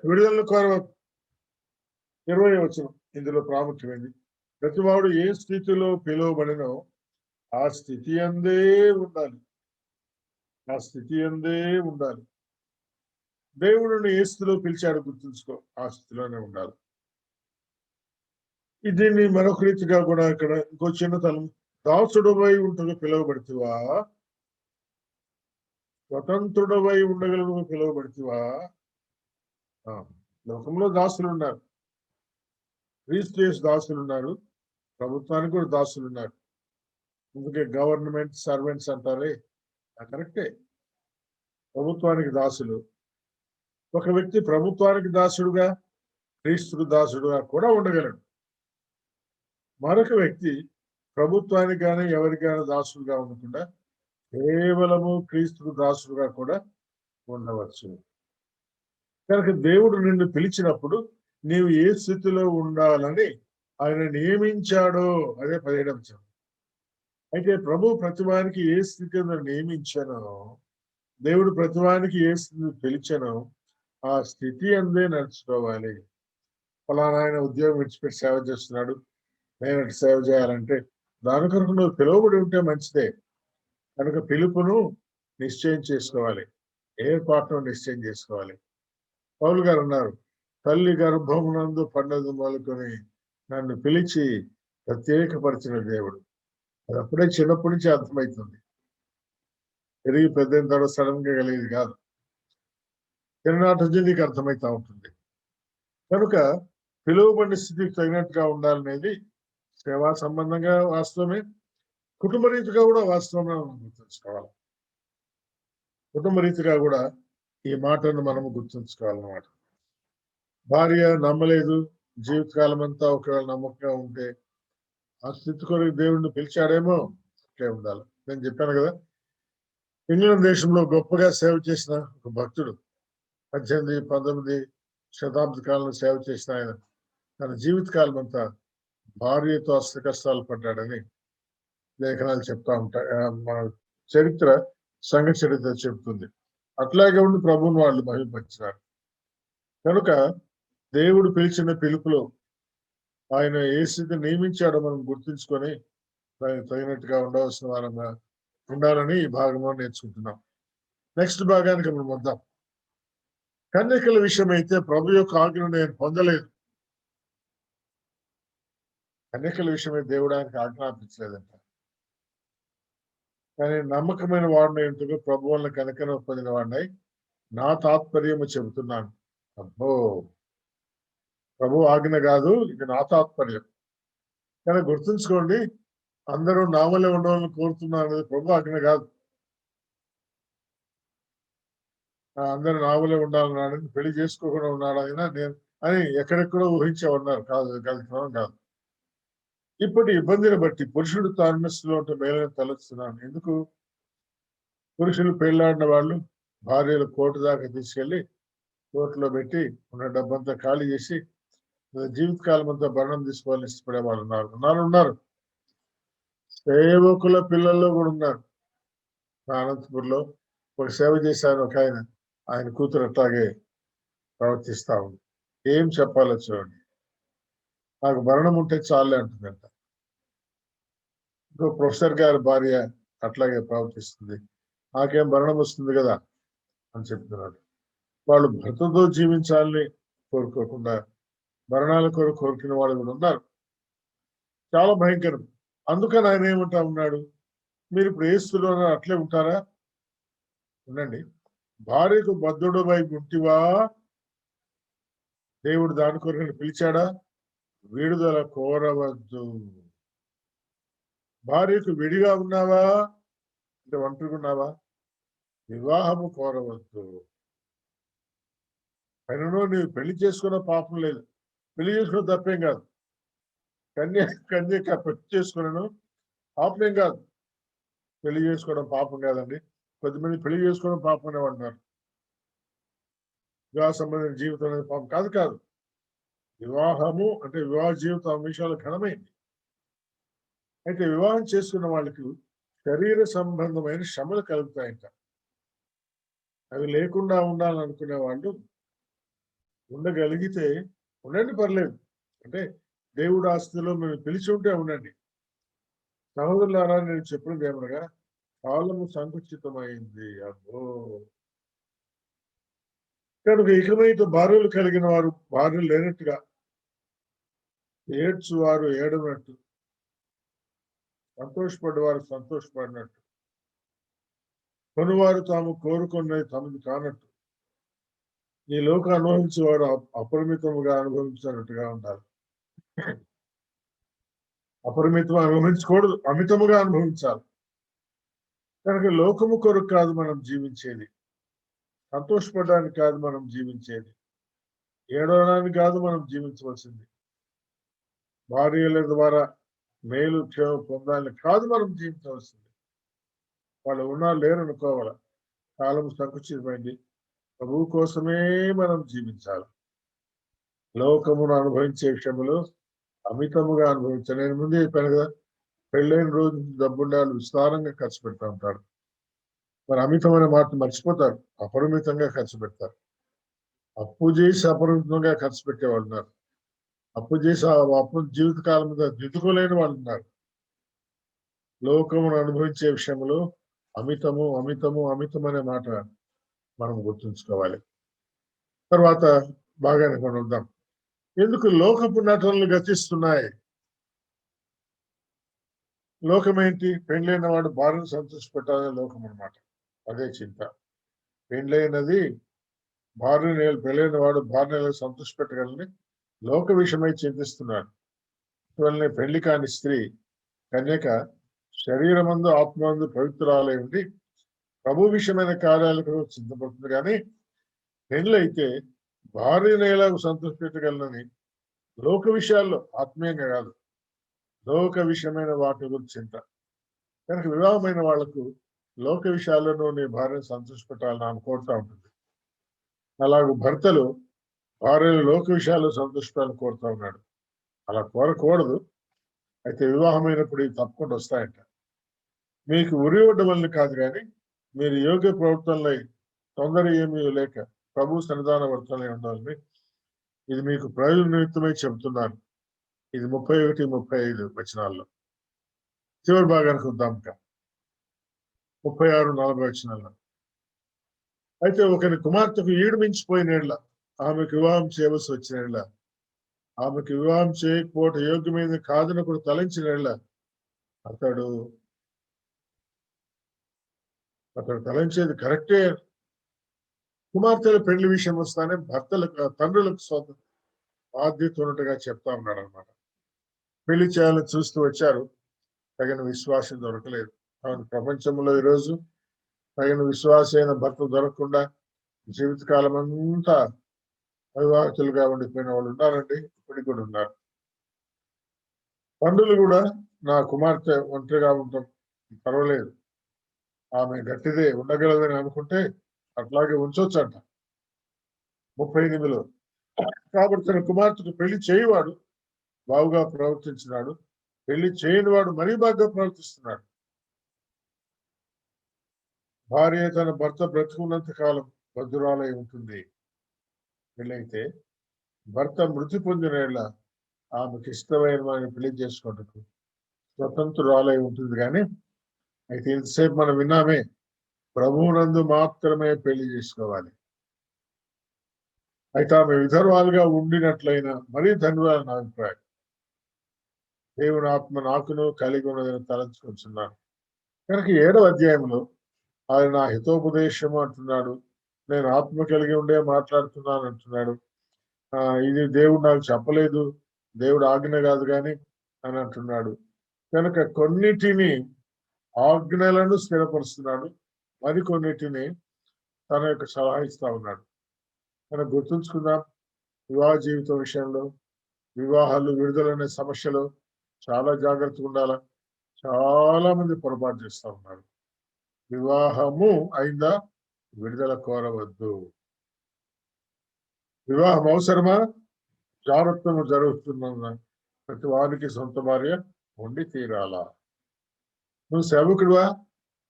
విడుదలను కోరవద్దు. 20వ వచనం ఇందులో ప్రాముఖ్యమైనది. ప్రతివాడు ఏ స్థితిలో పిలువబడినో ఆ స్థితి అందే ఉండాలి. ఆ స్థితి అందే ఉండాలి. దేవుడిని ఏ స్థితిలో పిలిచాడు గుర్తుంచుకో, ఆ స్థితిలోనే ఉండాలి. దీన్ని మరొక రీతిగా కూడా ఇక్కడ ఇంకో చిన్నతనం, దాసుడువై ఉంటూ పిలువబడితివా, స్వతంత్రుడవై ఉండగలను పిలువబడితివా. లోకంలో దాసులు ఉన్నారు, క్రీస్తు దాసులు ఉన్నారు, ప్రభుత్వానికి కూడా దాసులు ఉన్నారు. అందుకే గవర్నమెంట్ సర్వెంట్స్ అంటారే, కరెక్టే. ప్రభుత్వానికి దాసులు. ఒక వ్యక్తి ప్రభుత్వానికి దాసుడుగా, క్రీస్తుకు దాసుడుగా కూడా ఉండగలడు. మరొక వ్యక్తి ప్రభుత్వానికి కానీ ఎవరికైనా దాసుడుగా ఉండకుండా కేవలము క్రీస్తుకు దాసుడుగా కూడా ఉండవచ్చు. కనుక దేవుడు నిన్ను పిలిచినప్పుడు నీవు ఏ స్థితిలో ఉండాలని ఆయన నియమించాడో అదే 17వ వచనం. అయితే ప్రభు ప్రతివానికి ఏ స్థితిలో నియమించానో, దేవుడు ప్రతివానికి ఏ స్థితిని పిలిచానో ఆ స్థితి అందే నడుచుకోవాలి. ఫలానా ఆయన ఉద్యోగం విడిచిపెట్టి సేవ చేస్తున్నాడు, నేను సేవ చేయాలంటే దాని కొరకు నువ్వు పిలువబడి ఉంటే మంచిదే. కనుక పిలుపును నిశ్చయం చేసుకోవాలి, ఏర్పాటును నిశ్చయం చేసుకోవాలి. పౌలు గారు అన్నారు, తల్లి గర్భమునందు పండదు మొదలుకొని నన్ను పిలిచి ప్రత్యేకపరిచిన దేవుడు. అది అప్పుడే చిన్నప్పటి నుంచి అర్థమవుతుంది, పెరిగి పెద్ద తర్వాత సడన్ గా కలిగేది కాదు. చిన్ననాటి నుంచి నీకు అర్థమవుతా ఉంటుంది. కనుక పిలువబడిన స్థితికి తగినట్టుగా ఉండాలనేది సేవా సంబంధంగా వాస్తవమే, కుటుంబ రీతిగా కూడా వాస్తవంగా గుర్తుంచుకోవాలి. కుటుంబ రీతిగా కూడా ఈ మాటను మనము గుర్తుంచుకోవాలన్నమాట. భార్య నమ్మలేదు, జీవితకాలం అంతా ఒకవేళ నమ్మకంగా ఉంటే ఆ స్థితి కొరకు దేవుడిని పిలిచాడేమో, అట్లే ఉండాలి. నేను చెప్పాను కదా, ఇంగ్లాండ్ దేశంలో గొప్పగా సేవ చేసిన ఒక భక్తుడు, 18, 19 శతాబ్ద కాలంలో సేవ చేసిన ఆయన తన జీవితకాలం అంతా భార్యతో అష్ట కష్టాలు పడ్డాడని లేఖనాలు చెప్తా ఉంటాయి. మన చరిత్ర, సంఘ చరిత్ర చెబుతుంది. అట్లాగే ఉండి ప్రభువుని వాళ్ళు మహిమపరిచారు. కనుక దేవుడు పిలిచిన పిలుపులో ఆయన ఏ స్థితి నియమించాడో మనం గుర్తుంచుకొని దానికి తగినట్టుగా ఉండవలసిన వారంగా ఉండాలని ఈ భాగంలో నేర్చుకుంటున్నాం. నెక్స్ట్ భాగానికి మనం వద్దాం. కన్యకల విషయం అయితే ప్రభు యొక్క ఆజ్ఞను నేను పొందలేదు. కన్యకల విషయమే దేవుడు ఆయనకు ఆజ్ఞాపించలేదంట. కానీ నమ్మకమైన వాడిని ఏంటో ప్రభు వల్ల కనుకనే పొందిన వాడినై నా తాత్పర్యము చెబుతున్నాను. అబ్బో, ప్రభు ఆజ్ఞ కాదు, ఇది నా తాత్పర్యం. కానీ గుర్తుంచుకోండి, అందరూ నా వల్లే ఉండాలని కోరుతున్నారు అనేది ప్రభు ఆజ్ఞ కాదు. అందరూ నా వల్లే ఉండాలన్నాడు, పెళ్లి చేసుకోకుండా ఉన్నాడు ఆయన నేను అని ఎక్కడెక్కడో ఊహించే ఉన్నారు. కాదు, కాదు. ఇప్పటి ఇబ్బందిని బట్టి పురుషుడు తాన్మస్సులో ఉంటే మేలని తలస్తున్నాను. ఎందుకు? పురుషులు పెళ్లాడిన వాళ్ళు భార్యలు కోర్టు దాకా తీసుకెళ్లి కోర్టులో పెట్టి ఉన్న డబ్బంతా ఖాళీ చేసి జీవితకాలం అంతా భరణం తీసుకోవాలని ఇష్టపడే వాళ్ళు ఉన్నారు. సేవకుల పిల్లల్లో కూడా ఉన్నారు. అనంతపూర్లో ఒక సేవ చేశాను ఒక ఆయన కూతురు అట్లాగే ప్రవర్తిస్తా ఉంది. ఏం చెప్పాలో చూడండి. నాకు మరణం ఉంటే చాలే అంటుందంట. ఇంకో ప్రొఫెసర్ గారి భార్య అట్లాగే ప్రవర్తిస్తుంది. నాకేం మరణం వస్తుంది కదా అని చెప్తున్నాడు. వాళ్ళు భర్తతో జీవించాలని కోరుకోకుండా మరణాల కొరకు కోరుకునే వాళ్ళు కూడా ఉన్నారు. చాలా భయంకరం. అందుకని ఆయన ఏమంటా ఉన్నాడు, మీరు ఇప్పుడు యేసులో అట్లే ఉంటారా? ఉండండి. భార్యకు బద్ధుడు వైపు ఉంటివా? దేవుడు దాని కొరకు పిలిచాడా? విడుదల కోరవద్దు. భార్యకు విడిగా ఉన్నావా? అంటే ఒంటరిగా ఉన్నావా? వివాహము కోరవద్దు. అయినను నీవు పెళ్లి చేసుకున్న పాపం లేదు. పెళ్లి చేసుకున్న తప్పేం కాదు. కన్యక పెళ్లి చేసుకున్నాను పాపమేం కాదు. పెళ్లి చేసుకోవడం పాపం కాదండి. కొద్దిమంది పెళ్లి చేసుకోవడం పాపం అనేవాడున్నారు. వివాహ సంబంధించిన జీవితం అనేది పాపం కాదు. వివాహము అంటే వివాహ జీవితం విషయాలు ఘనమైంది. అయితే వివాహం చేసుకున్న వాళ్ళకి శరీర సంబంధమైన శ్రమలు కలుగుతాయంట. అవి లేకుండా ఉండాలనుకునే వాళ్ళు ఉండగలిగితే ఉండండి, పర్లేదు. అంటే దేవుడు ఆస్తిలో మేము పిలిచి ఉంటే ఉండండి. సహోదరులారా, నేను చెప్పినది ఏమనగా కాలము సంకుచితమైంది. అబ్బో, కనుక ఇకమైతే భార్యలు కలిగిన వారు భార్యలు లేనట్టుగా, ఏడ్చువారు ఏడనట్టు, సంతోషపడేవారు సంతోషపడినట్టు, కొనువారు తాము కోరుకున్నది తమది కానట్టు, ఈ లోక అనుభవించేవాడు అపరిమితముగా అనుభవించినట్టుగా ఉండాలి. అపరిమితం అనుభవించకూడదు, అమితముగా అనుభవించాలి. కనుక లోకము కొరకు కాదు మనం జీవించేది, సంతోషపడడానికి కాదు మనం జీవించేది, ఏడవడానికి కాదు మనం జీవించవలసింది, భార్యల ద్వారా మేలు క్షేమ పొందాలని కాదు మనం జీవించవలసింది. వాళ్ళు ఉన్నా లేరనుకోవాలి. కాలం సంకుచితమైంది. ప్రభువు కోసమే మనం జీవించాలి. లోకమును అనుభవించే విషయంలో అమితముగా అనుభవించాలి. నేను ముందే చెప్పాను కదా, పెళ్ళైన రోజు డబ్బుండాలి విస్తారంగా ఖర్చు పెడతా ఉంటారు. మరి అమితమైన మాట మర్చిపోతారు, అపరిమితంగా ఖర్చు పెడతారు. అప్పు చేసి అపరిమితంగా ఖర్చు పెట్టేవాళ్ళు ఉన్నారు. అప్పు చేసి అప్పు జీవితకాలం మీద దిద్దుకోలేని వాళ్ళు ఉన్నారు. లోకమును అనుభవించే విషయంలో అమితమనే మాట మనం గుర్తుంచుకోవాలి. తర్వాత బాగానే కొనుద్దాం. ఎందుకు లోకపు నటనలు గతిస్తున్నాయి? లోకం ఏంటి? పెండ్లైన వాడు భార్యను సంతోషపెట్టాలని లోకం అన్నమాట. అదే చింత. పెండ్లైనది పెళ్ళైన వాడు భార్యను సంతోషపెట్టగలని లోక విషయమై చింతిస్తున్నాడు. ఇవన్నీ పెళ్లి కాని స్త్రీ కన్యక శరీరమందు ఆత్మందు పవిత్రాలై ఉండి ప్రభు విషయమైన కార్యాలకు సిద్ధపడుతుంది. కానీ పెళ్ళైతే భార్యను ఎలా సంతోషపెట్టగలనని లోక విషయాల్లో, ఆత్మీయంగా కాదు, లోక విషయమైన వాటి గురించి చింత. కనుక వివాహమైన వాళ్లకు లోక విషయాలను నీ భార్యను సంతోషపెట్టాలని అనుకోరుతూ ఉంటుంది. అలాగే భర్తలు భార్యలు లోక విషయాల్లో సంతోషపెట్టాలని కోరుతూ ఉన్నాడు. అలా కోరకూడదు. అయితే వివాహమైనప్పుడు ఇవి తప్పకుండా వస్తాయంట. మీకు ఉరి వల్ల కాదు, కానీ మీరు యోగ్య ప్రవర్తనలై తొందర ఏమీ లేక ప్రభు సన్నిధాన వర్తనలై ఉండాలని ఇది మీకు ప్రయోజన నిమిత్తమై చెబుతున్నాను. ఇది 31, 35 వచనాల్లో. చివరి భాగానికి వద్దాం. 36, 40 వచనాల్లో. అయితే ఒకరి కుమార్తెకు ఈడు మించిపోయిన ఆమెకు వివాహం చేయవలసి వచ్చిన ఆమెకు వివాహం చేయకపోవటం యోగ్యమైన కాదని కూడా తలంచిన అతడు తలంచేది కరెక్టే. కుమార్తెల పెళ్లి విషయం వస్తానే భర్తలకు, తండ్రులకు బాధ్యత ఉన్నట్టుగా చెప్తా ఉన్నాడు అనమాట. పెళ్లి చేయాలని చూస్తూ వచ్చారు, తగిన విశ్వాసం దొరకలేదు. ప్రపంచంలో ఈరోజు తగిన విశ్వాసమైన భర్త దొరకకుండా జీవితకాలం అంతా అవివాహితులుగా ఉండిపోయిన వాళ్ళు ఉన్నారండి. ఇప్పటికి కూడా ఉన్నారు. తండ్రులు కూడా నా కుమార్తె ఒంటరిగా ఉంటాం, పర్వాలేదు, ఆమె గట్టిదే, ఉండగలదని అనుకుంటే అట్లాగే ఉంచొచ్చంట 38లో. కాబట్టి తన కుమార్తెకు పెళ్లి చేయవాడు బాగుగా ప్రవర్తించినాడు, పెళ్లి చేయని వాడు మరీ బాగా ప్రవర్తిస్తున్నాడు. భార్య తన భర్త బ్రతుకున్నంత కాలం భద్రాలై ఉంటుంది. పెళ్ళైతే భర్త మృతి పొందిన యెడల ఆమెకి ఇష్టమైన వారిని పెళ్లి చేసుకుంటకు స్వతంత్రురాలై ఉంటుంది. కానీ అయితే ఇంతసేపు మనం విన్నామే, ప్రభువునందు మాత్రమే పెళ్లి చేసుకోవాలి. అయితే ఆమె విధర్వాలుగా ఉండినట్లయినా మరీ ధన్యురాలు నా అభిప్రాయం. దేవుని ఆత్మ నాకును కలిగి ఉన్నదని తలంచుకుంటున్నాను. కనుక 7వ అధ్యాయంలో ఆయన నా హితోపదేశము అంటున్నాడు. నేను ఆత్మ కలిగి ఉండే మాట్లాడుతున్నాను అంటున్నాడు. ఇది దేవుడు నాకు చెప్పలేదు, దేవుడు ఆజ్ఞ కాదు కానీ అని అంటున్నాడు. కనుక కొన్నిటిని ఆజ్ఞలను స్థిరపరుస్తున్నాడు, మరికొన్నిటిని తన యొక్క సలహా ఇస్తా ఉన్నాడు. మనం గుర్తుంచుకుందాం, వివాహ జీవితం విషయంలో వివాహాలు విడుదలనే సమస్యలో చాలా జాగ్రత్తగా ఉండాలి. చాలా మంది పొరపాటు చేస్తా ఉన్నారు. వివాహము అయిందా, విడుదల కోరవద్దు. వివాహం అవసరమా, జాగ్రత్తము జరుగుతున్న ప్రతి వారికి సొంత భార్య ఉండి తీరాలా. నువ్వు సేవకుడివా?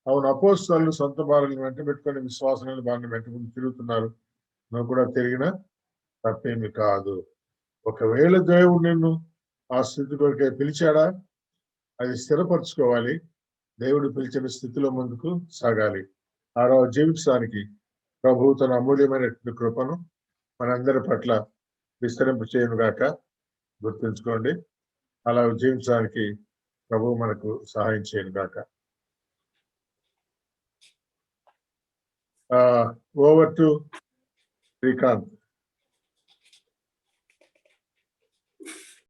అవును, అపోస్తలులు సొంత భార్యలను వెంట పెట్టుకొని విశ్వాసాలను భార్యను వెంటబడి తిరుగుతున్నారు. నువ్వు కూడా తిరిగినా తప్పేమి కాదు. ఒకవేళ దేవుడు నిన్ను ఆ స్థితి కొరకే పిలిచాడా, అది స్థిరపరచుకోవాలి. దేవుడు పిలిచిన స్థితిలో ముందుకు సాగాలి. ఆ రోజు జీవించడానికి ప్రభువు తన అమూల్యమైనటువంటి కృపను మనందరి పట్ల విస్తరింప చేయను గాక. గుర్తుంచుకోండి, అలా జీవించడానికి ప్రభువు మనకు సహాయం చేయను గాక. Over to Srikanth.